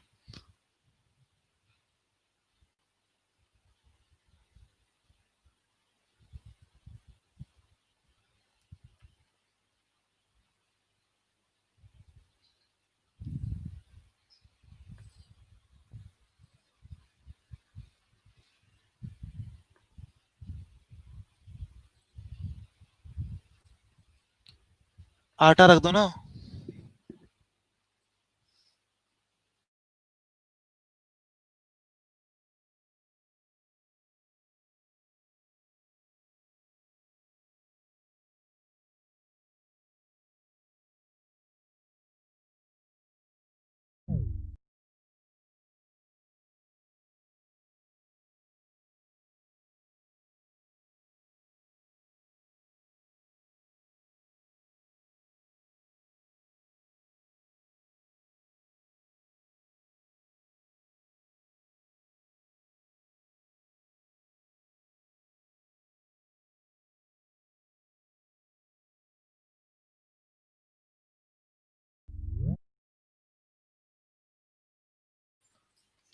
आटा रख दो ना।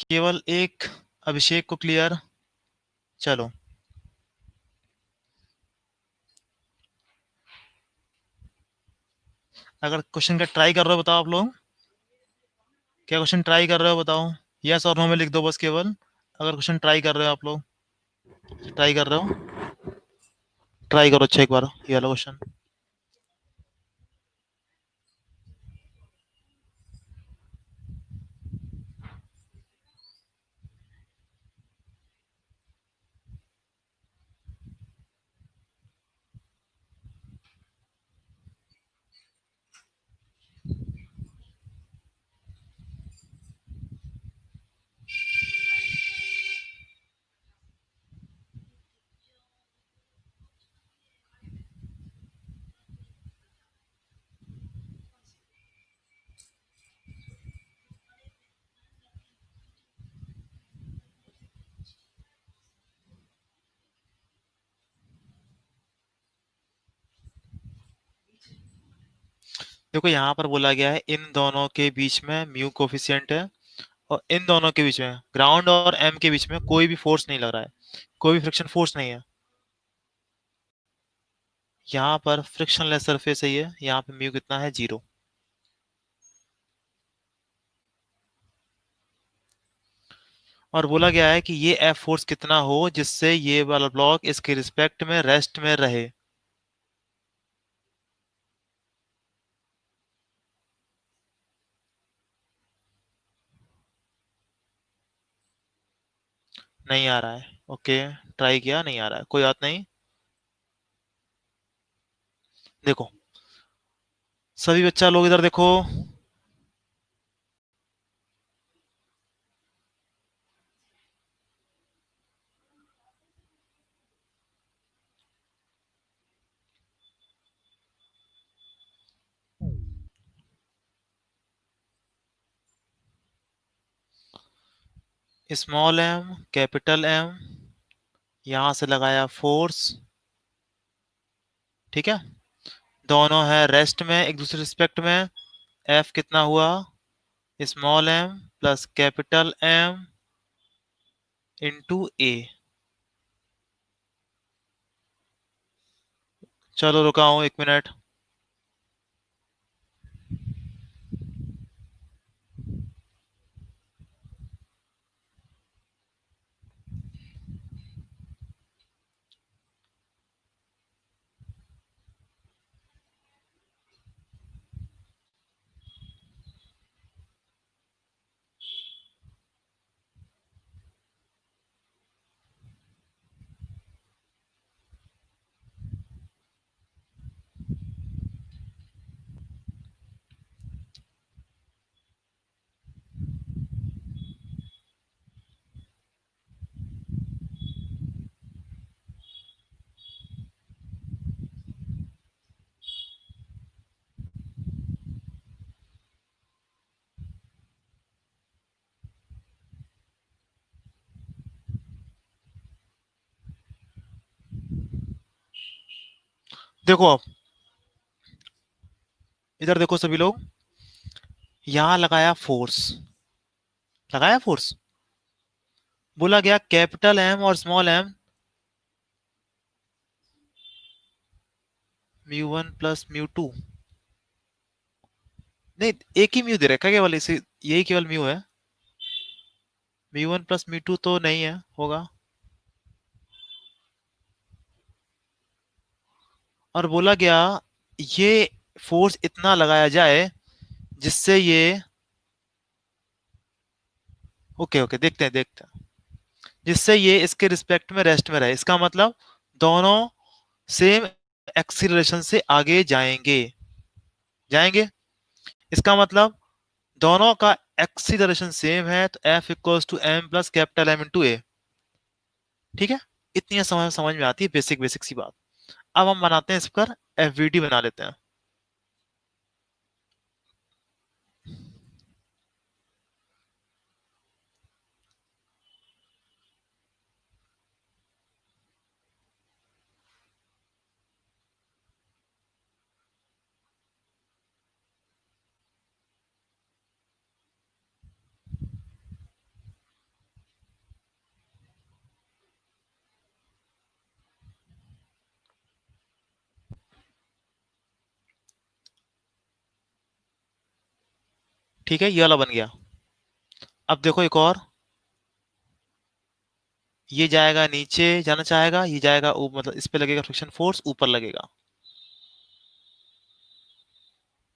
केवल एक अभिषेक को क्लियर। चलो अगर क्वेश्चन का ट्राई कर रहे हो बताओ आप लोग। क्या क्वेश्चन ट्राई कर रहे हो बताओ? यस और नो में लिख दो बस केवल। अगर क्वेश्चन ट्राई कर रहे हो आप लोग, ट्राई कर रहे हो, ट्राई करो अच्छा एक बार ये वाला क्वेश्चन। देखो यहाँ पर बोला गया है इन दोनों के बीच में म्यू कोफिशिएंट है, और इन दोनों के बीच में ग्राउंड और एम के बीच में कोई भी फोर्स नहीं लग रहा है, कोई भी फ्रिक्शन फोर्स नहीं है। यहाँ पर फ्रिक्शनलेस सरफेस है, ये यहाँ पे म्यू कितना है, 0। और बोला गया है कि ये एफ फोर्स कितना हो जिससे ये वाला ब्लॉक इसके रिस्पेक्ट में रेस्ट में रहे। नहीं आ रहा है, ओके, ट्राई किया, नहीं आ रहा है, कोई बात नहीं। देखो सभी बच्चा लोग इधर देखो, स्मॉल एम कैपिटल एम, यहां से लगाया फोर्स, ठीक है, दोनों है रेस्ट में एक दूसरे रिस्पेक्ट में। एफ कितना हुआ, small m plus capital m into a. चलो रुका हूं 1 मिनट। देखो अब इधर देखो सभी लोग, यहां लगाया फोर्स, लगाया फोर्स, बोला गया कैपिटल एम और small M mu 1 plus mu 2। नहीं, एक ही म्यू दे रखा है केवल, इसे यही केवल म्यू है, म्यू 1 प्लस म्यू 2 तो नहीं है, होगा। और बोला गया ये फोर्स इतना लगाया जाए जिससे ये, ओके ओके देखते हैं देखते हैं, जिससे ये इसके रिस्पेक्ट में रेस्ट में रहे। इसका मतलब दोनों सेम एक्सीलरेशन से आगे जाएंगे, जाएंगे। इसका मतलब दोनों का एक्सीलरेशन सेम है, तो f equals to m plus capital m into a. ठीक है, इतनी समझ समझ में आती है, बेसिक बेसिक सी बात। अब हम बनाते हैं इस पर एफवीडी बना लेते हैं। ठीक है, ये वाला बन गया। अब देखो एक और, ये जाएगा नीचे जाना चाहेगा, ये जाएगा मतलब इस पे लगेगा फ्रिक्शन फोर्स, ऊपर लगेगा।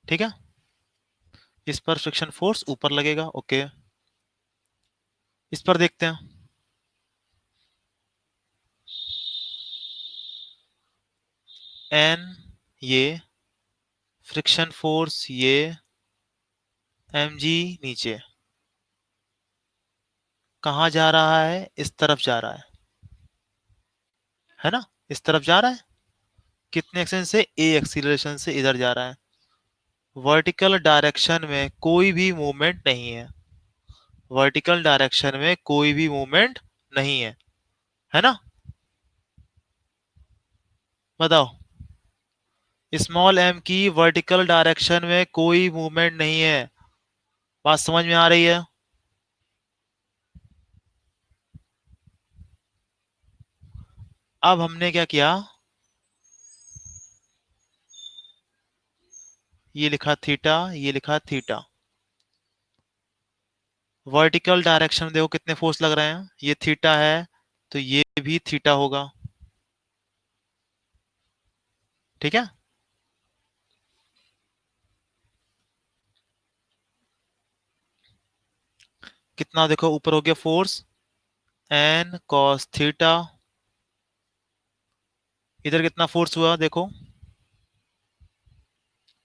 ठीक है, इस पर फ्रिक्शन फोर्स ऊपर लगेगा, ओके। इस पर देखते हैं, एन ये, फ्रिक्शन फोर्स ये, एम जी नीचे, कहाँ जा रहा है, इस तरफ जा रहा है ना, इस तरफ जा रहा है। कितने एक्सेलेरेशन से, ए एक्सीलरेशन से इधर जा रहा है। वर्टिकल डायरेक्शन में कोई भी मूवमेंट नहीं है, वर्टिकल डायरेक्शन में कोई भी मूवमेंट नहीं है ना। बताओ, स्मॉल एम की वर्टिकल डायरेक्शन में कोई मूवमेंट नहीं है। बात समझ में आ रही है? अब हमने क्या किया, ये लिखा थीटा, ये लिखा थीटा। वर्टिकल डायरेक्शन में देखो कितने फोर्स लग रहे हैं, ये थीटा है तो ये भी थीटा होगा। ठीक है, कितना देखो ऊपर हो गया फोर्स एन कॉस थीटा, इधर कितना फोर्स हुआ देखो,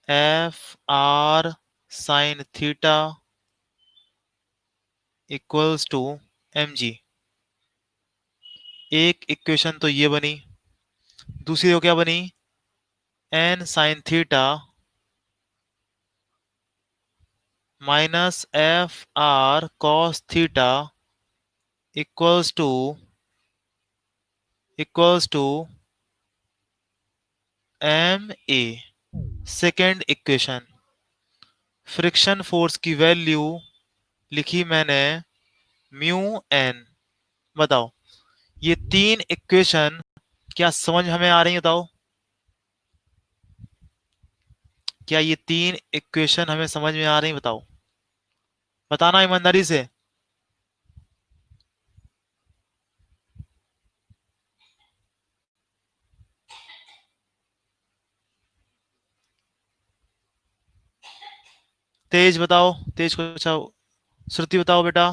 F R sine theta equals to M G. एक इक्वेशन तो ये बनी, दूसरी तो क्या बनी, N sine theta minus F R cos theta equals to M A. Second equation, friction force की वैल्यू लिखी मैंने म्यू एन। बताओ ये तीन इक्वेशन क्या समझ हमें आ रही है? बताओ क्या ये तीन इक्वेशन हमें समझ में आ रही है? बताओ, बताना ईमानदारी से। तेज बताओ, तेज को अच्छा, श्रुति बताओ बेटा।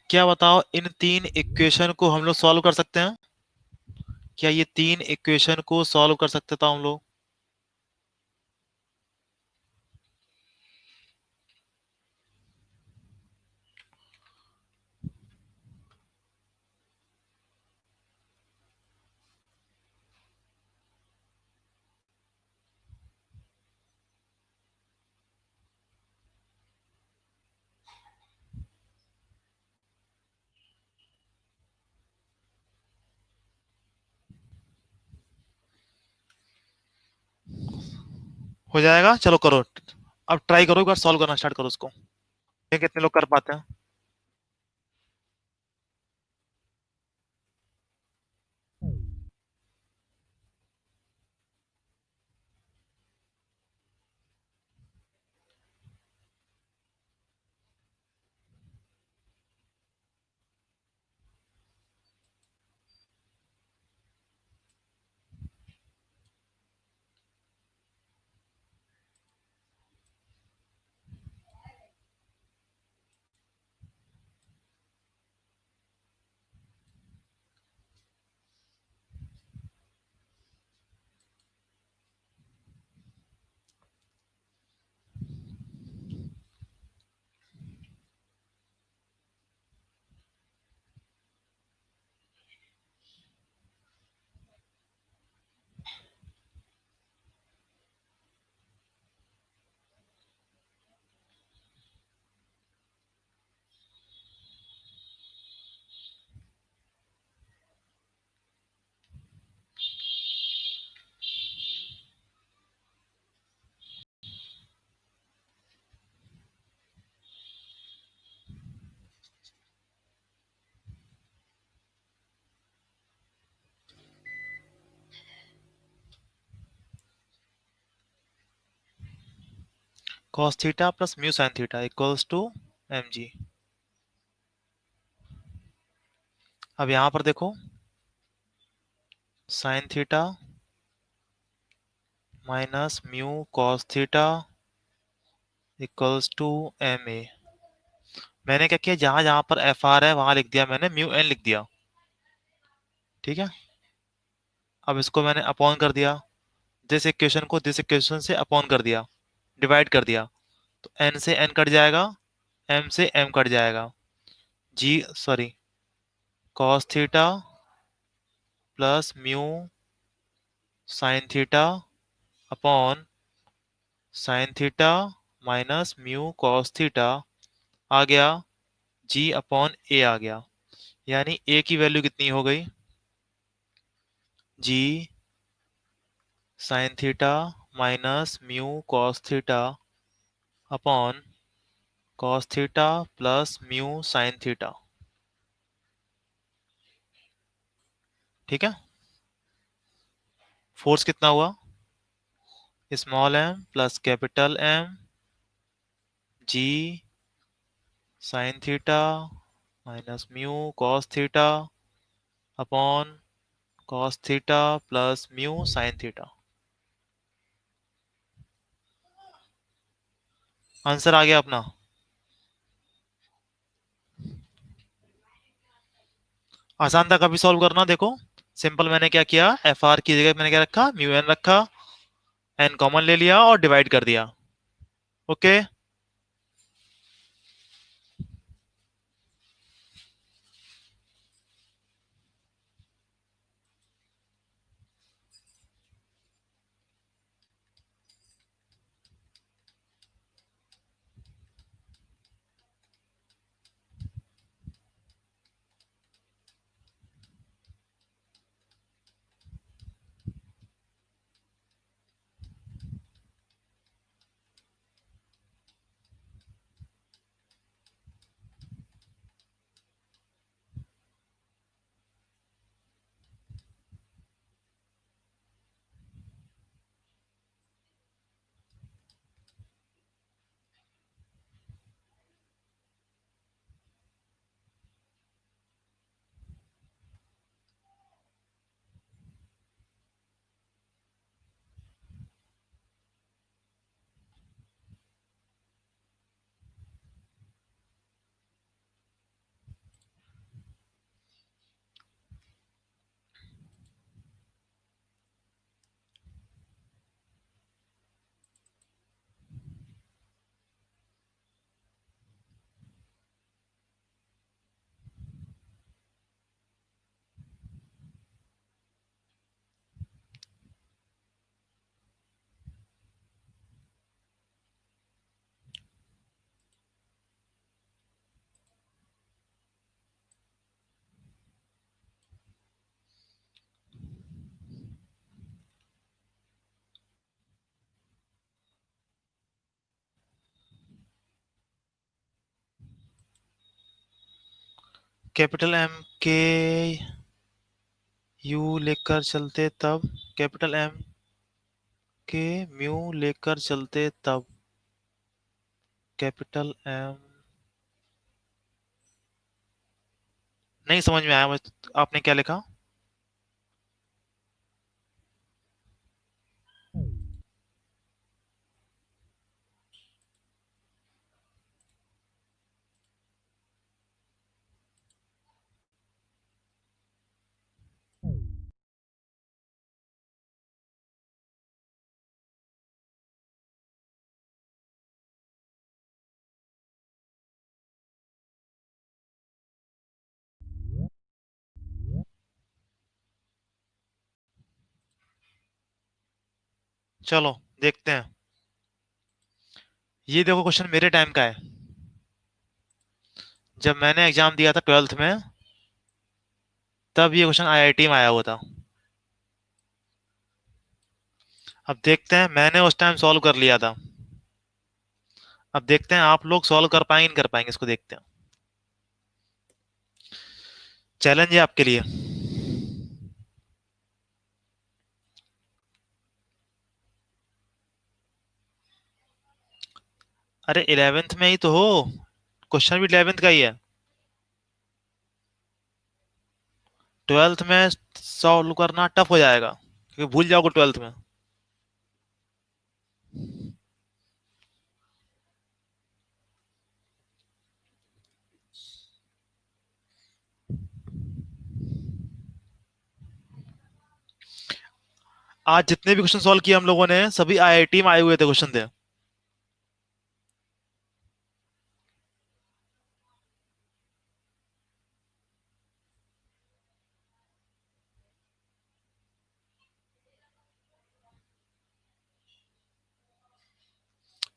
क्या बताओ, इन तीन इक्वेशन को हम लोग सॉल्व कर सकते हैं? क्या ये तीन इक्वेशन को सॉल्व कर सकते था हम लोग? हो जाएगा, चलो करो। अब ट्राई करो, एक बार सॉल्व करना स्टार्ट करो उसको, ये कितने लोग कर पाते हैं। cos theta plus mu sine theta equals to M G. अब यहां पर देखो, sine theta minus mu cos theta equals to M A. मैंने क्या किया, जहां जहां पर एफ आर है वहां लिख दिया मैंने म्यू एन लिख दिया। ठीक है, अब इसको मैंने अपॉन कर दिया, दिस इक्वेशन को दिस इक्वेशन से अपॉन कर दिया, डिवाइड कर दिया, तो एन से एन कट जाएगा, एम से एम कट जाएगा, g sorry, cos theta plus mu sine theta upon sine theta minus mu cos theta आ गया जी अपॉन ए आ गया, यानी ए की वैल्यू कितनी हो गई, g sine theta minus mu cos theta upon cos theta plus mu sine theta. ठीक है, फोर्स कितना हुआ, small m plus capital M g sine theta minus mu cos theta upon cos theta plus mu sine theta. Answer आ गया अपना। आसान था कभी सॉल्व करना, देखो सिंपल, मैंने क्या किया, एफ आर की जगह मैंने क्या रखा, म्यू एन रखा, एन कॉमन ले लिया और डिवाइड कर दिया। ओके, कैपिटल एम के यू लेकर चलते तब, कैपिटल एम के म्यू लेकर चलते तब, कैपिटल एम, नहीं समझ में आया मुझे, आपने क्या लिखा। चलो देखते हैं, ये देखो क्वेश्चन मेरे टाइम का है, जब मैंने एग्जाम दिया था 12th में, तब ये क्वेश्चन आईआईटी में आया हुआ था। अब देखते हैं, मैंने उस टाइम सॉल्व कर लिया था, अब देखते हैं आप लोग सॉल्व कर पाएंगे नहीं कर पाएंगे, इसको देखते हैं, चैलेंज है आपके लिए। अरे 11th में ही तो हो, क्वेश्चन भी 11th का ही है, 12th में सॉल्व करना टफ हो जाएगा क्योंकि भूल जाओगे 12th में। आज जितने भी क्वेश्चन सॉल्व किए हम लोगों ने, सभी आईआईटी में आए हुए थे क्वेश्चन थे।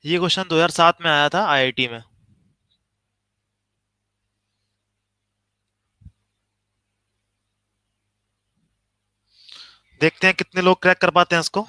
ये क्वेश्चन 2007 में आया था आईआईटी में। देखते हैं कितने लोग क्रैक कर पाते हैं इसको।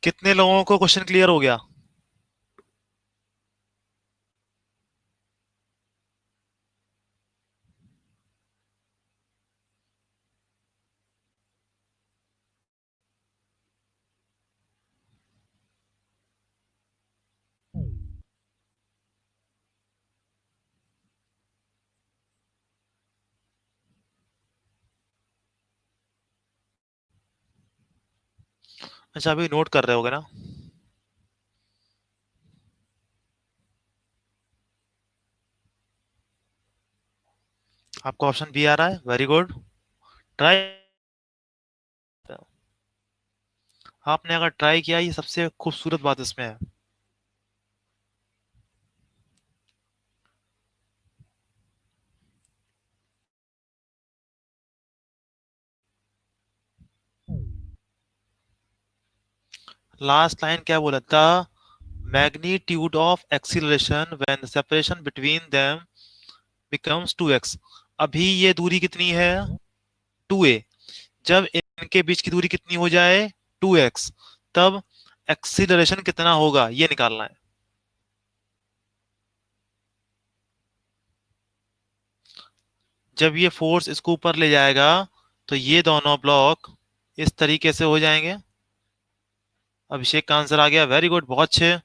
कितने लोगों को क्वेश्चन क्लियर हो गया? अच्छा, अभी नोट कर रहे होगे ना? आपको ऑप्शन बी आ रहा है, वेरी गुड, ट्राई। आपने अगर ट्राई किया, ये सबसे खूबसूरत बात इसमें है। लास्ट लाइन क्या बोला था? Magnitude of acceleration when the separation between them becomes 2x। अभी ये दूरी कितनी है? 2a। जब इनके बीच की दूरी कितनी हो जाए? 2x, तब एक्सीलरेशन कितना होगा ये निकालना है। जब ये फोर्स इसको ऊपर ले जाएगा तो ये दोनों ब्लॉक इस तरीके से हो जाएंगे। अभिषेक का आंसर आ गया, वेरी गुड, बहुत अच्छे,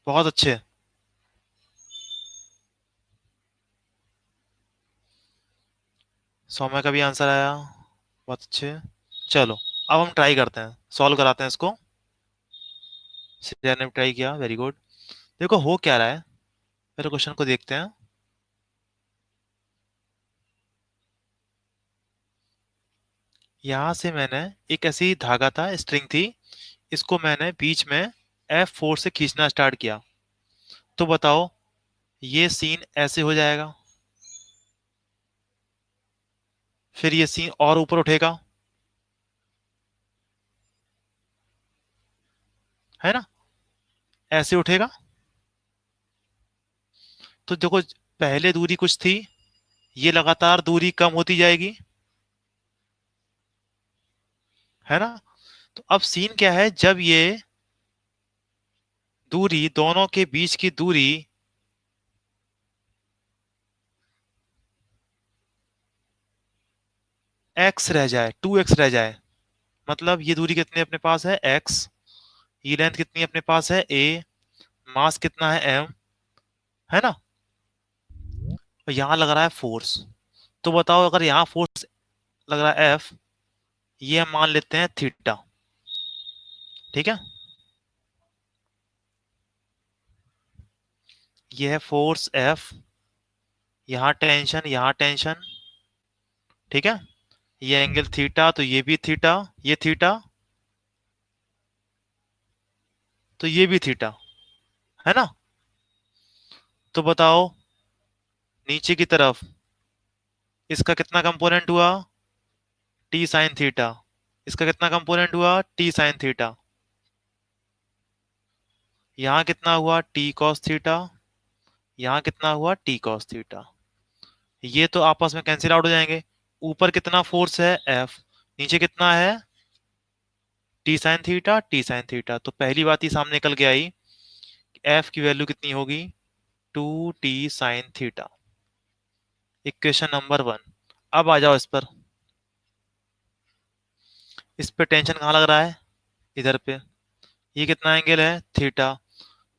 बहुत अच्छे। सौम्य का भी आंसर आया, बहुत अच्छे। चलो, अब हम ट्राई करते हैं, सॉल्व कराते हैं इसको। श्रेया ने ट्राई किया, वेरी गुड। देखो हो क्या रहा है, पहले क्वेश्चन को देखते हैं। यहां से मैंने एक ऐसी धागा था, स्ट्रिंग थी, इसको मैंने बीच में F4 से खींचना स्टार्ट किया। तो बताओ, ये सीन ऐसे हो जाएगा, फिर ये सीन और ऊपर उठेगा, है ना, ऐसे उठेगा। तो देखो, पहले दूरी कुछ थी, ये लगातार दूरी कम होती जाएगी, है ना। तो अब सीन क्या है, जब ये दूरी, दोनों के बीच की दूरी x रह जाए, 2x रह जाए, मतलब ये दूरी कितनी अपने पास है? x। ये लेंथ कितनी अपने पास है? a। मास कितना है? m, है ना। और यहाँ लग रहा है फोर्स। तो बताओ, अगर यहाँ फोर्स लग रहा है F, ये हम मान लेते हैं थीटा, ठीक है। ये है फोर्स एफ, यहाँ टेंशन, यहाँ टेंशन, ठीक है। ये एंगल थीटा, तो ये भी थीटा, ये थीटा, तो ये भी थीटा, है ना। तो बताओ नीचे की तरफ इसका कितना कंपोनेंट हुआ, टी साइन थीटा। इसका कितना कंपोनेंट हुआ, टी साइन थीटा। यहाँ कितना हुआ, टी कॉस थीटा। यहाँ कितना हुआ, टी कॉस थीटा। ये तो आपस में कैंसिल आउट हो जाएंगे। ऊपर कितना फोर्स है, एफ। नीचे कितना है, T sine theta, T sine theta. तो पहली बात ही सामने निकल के आई, एफ की वैल्यू कितनी होगी, 2t sin theta. Equation number 1। अब आ जाओ इस पर। इस पे टेंशन कहाँ लग रहा है, इधर पे। ये कितना एंगल है, थीटा।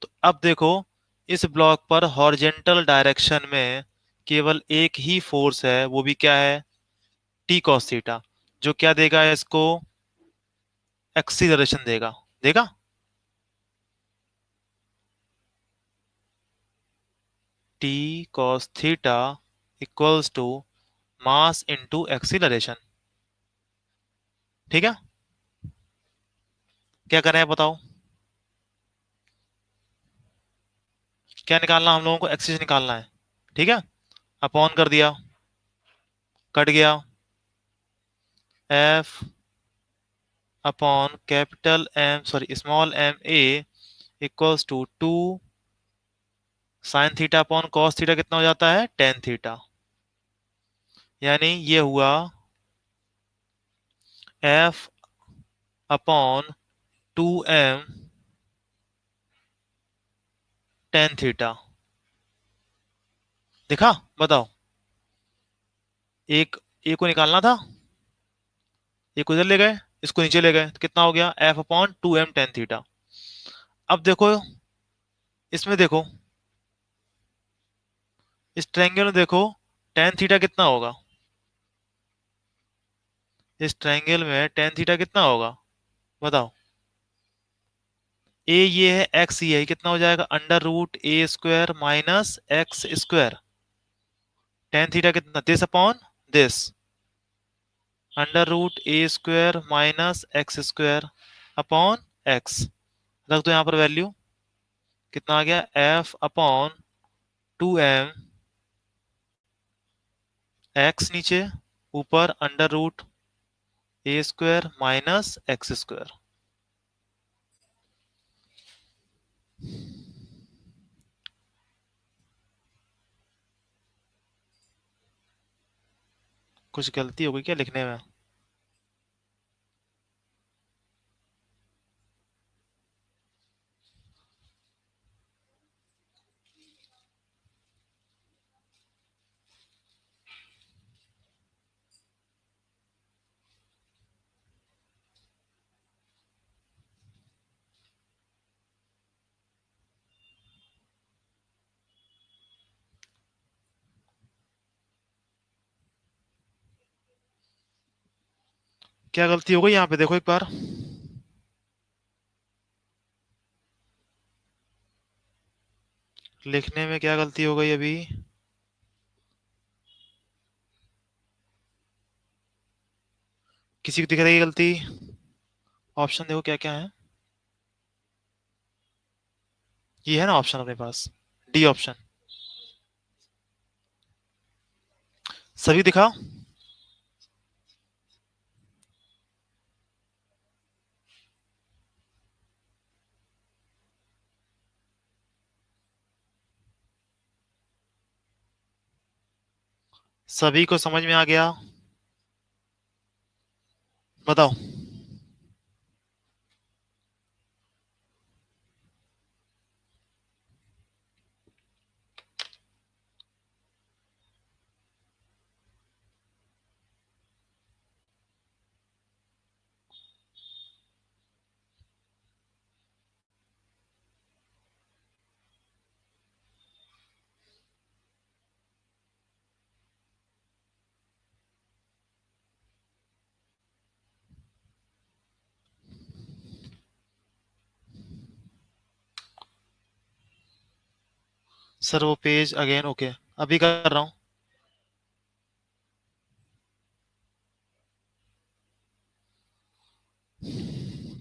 तो अब देखो, इस ब्लॉक पर हॉरिजेंटल डायरेक्शन में केवल एक ही फोर्स है, वो भी क्या है, टी कॉस थीटा, जो क्या देगा इसको, एक्सीलरेशन देगा। देगा, T cos theta equals to mass into acceleration. ठीक है, क्या करें बताओ, क्या निकालना हम लोगों को, एक्सीस निकालना है। ठीक है, अपॉन कर दिया, कट गया, F upon capital M, sorry small M A equals to 2 sin theta upon cos theta, कितना हो जाता है, टेन थीटा। यानी ये हुआ F upon 2m tan theta. देखा, बताओ, एक एक को निकालना था, एक उधर ले गए, इसको नीचे ले गए, तो कितना हो गया, F upon 2m tan theta. अब देखो, इसमें देखो, इस ट्रायंगल में देखो, टेन थीटा कितना होगा, इस ट्रायंगल में टेन थीटा कितना होगा, बताओ। ए ये है, एक्स ये है, कितना हो जाएगा, under root a² minus x²। Tan theta कितना, this upon this, under root a² minus x² upon x। रख दो यहाँ पर वैल्यू, कितना आ गया, एफ अपॉन 2m, x नीचे, ऊपर under root a² minus x²। कुछ गलती हो गई क्या लिखने में, क्या गलती हो गई यहाँ पे, देखो एक बार। लिखने में क्या गलती हो गई अभी, किसी को दिख रही है गलती, ऑप्शन देखो क्या क्या है। ये है ना ऑप्शन अपने पास, डी ऑप्शन, सभी दिखा। सभी को समझ में आ गया, बताओ। सर वो पेज अगेन, ओके अभी कर रहा हूँ।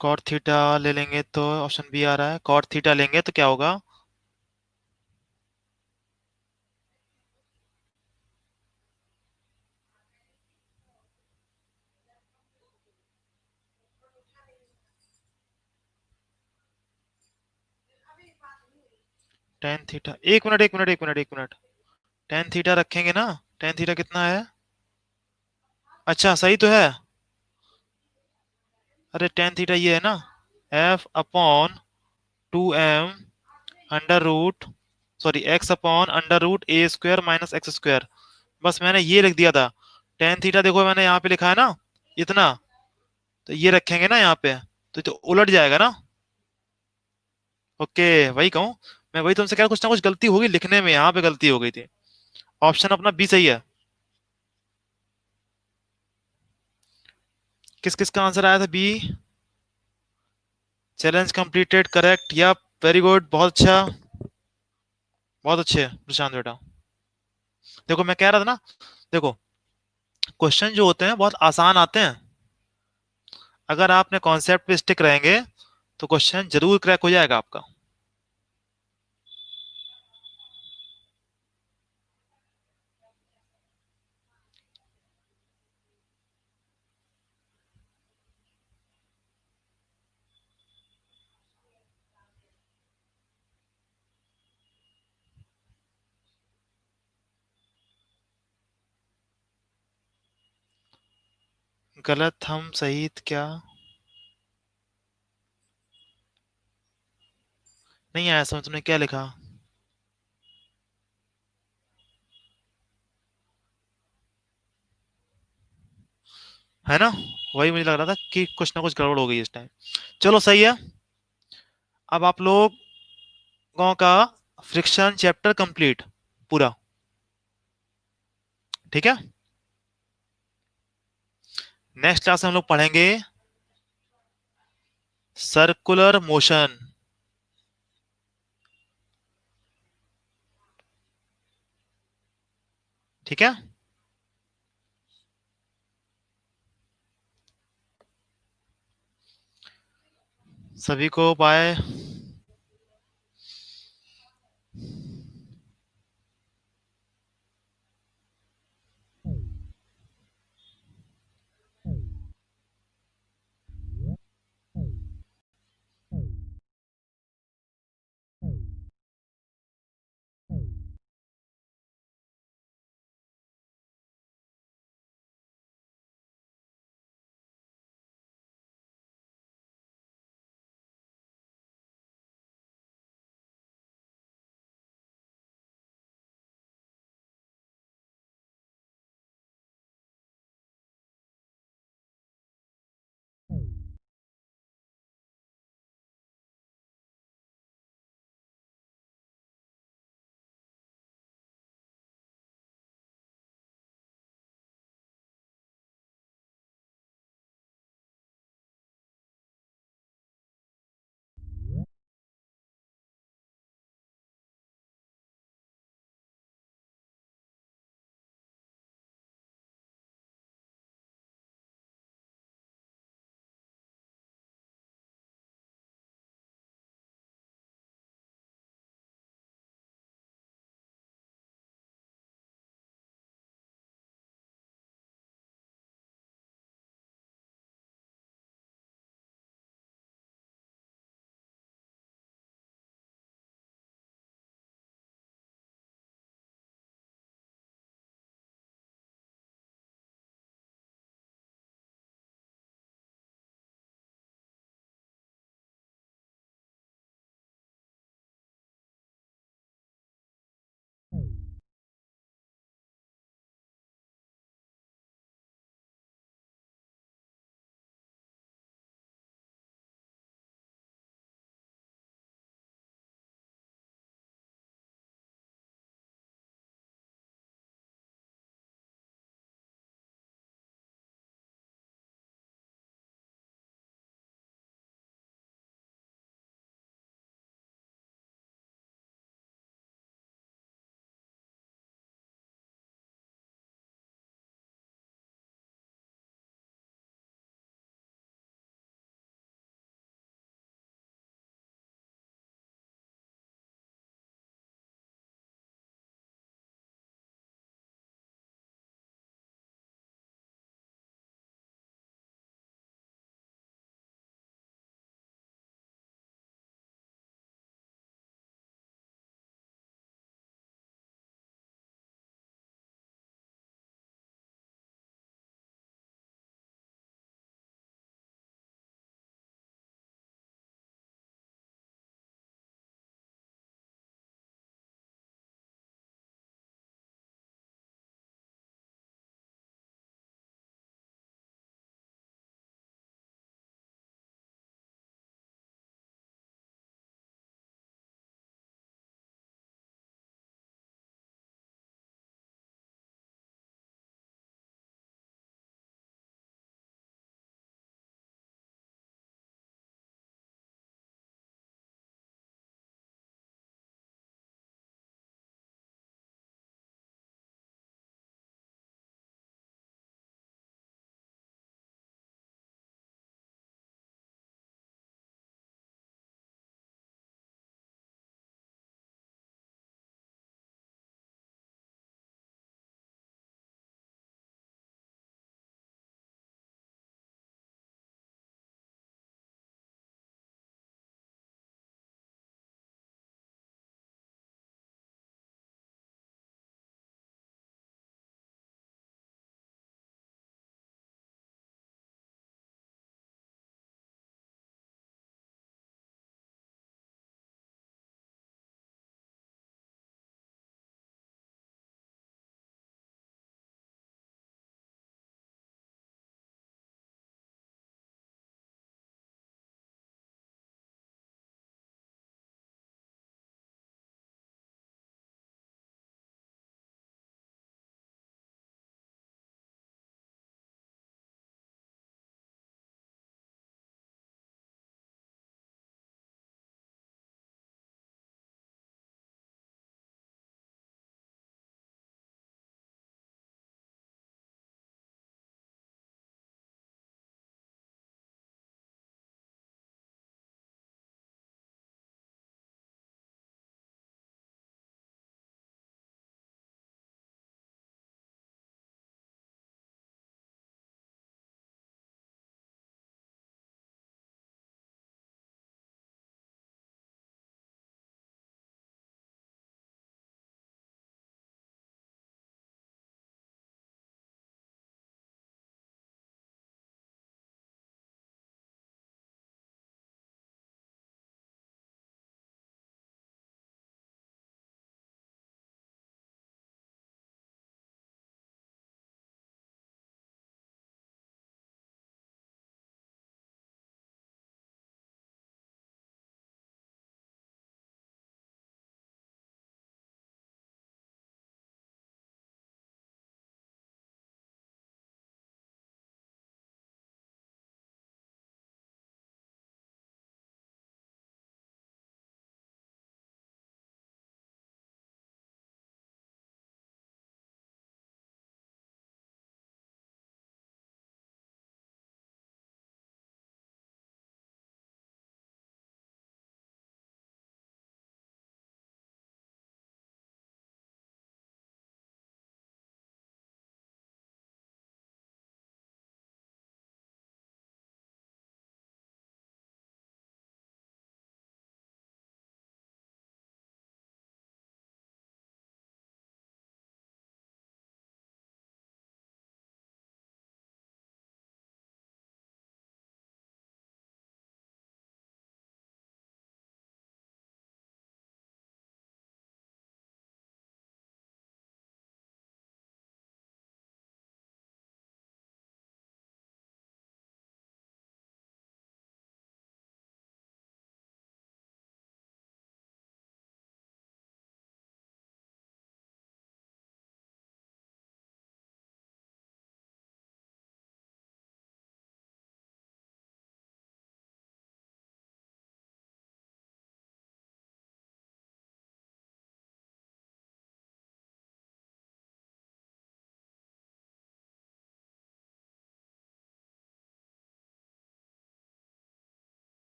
कॉट थीटा ले लेंगे तो ऑप्शन बी आ रहा है, कॉट थीटा लेंगे तो क्या होगा, टेन थीटा, एक मिनट एक मिनट एक मिनट एक मिनट, टेन थीटा रखेंगे ना, टेन थीटा कितना है, अच्छा सही तो है, अरे टेन थीटा ये है ना, f upon two m under root, sorry x upon under root a square minus x square, बस मैंने ये लिख दिया था। टेन थीटा देखो मैंने यहाँ पे लिखा है ना इतना, तो ये रखेंगे ना यहाँ पे, तो उलट जाएगा ना। ओके वही कहूँ, मैं वही तुमसे कह रहा कुछ ना कुछ गलती होगी लिखने में, यहाँ पे गलती हो गई थी। ऑप्शन अपना बी सही है। किस किस का आंसर आया था बी, चैलेंज कंप्लीटेड, करेक्ट, या वेरी गुड, बहुत अच्छा, बहुत अच्छे प्रशांत बेटा। देखो मैं कह रहा था ना, देखो क्वेश्चन जो होते हैं बहुत आसान आते हैं, अगर आपने कॉन्सेप्ट पे स्टिक रहेंगे तो क्वेश्चन जरूर क्रैक हो जाएगा आपका। गलत हम सही क्या, नहीं आया समझ, तुमने क्या लिखा, है ना, वही मुझे लग रहा था कि कुछ ना कुछ गड़बड़ हो गई इस टाइम। चलो सही है, अब आप लोगों का फ्रिक्शन चैप्टर कंप्लीट पूरा, ठीक है। नेक्स्ट क्लास में हम लोग पढ़ेंगे सर्कुलर मोशन, ठीक है। सभी को बाय।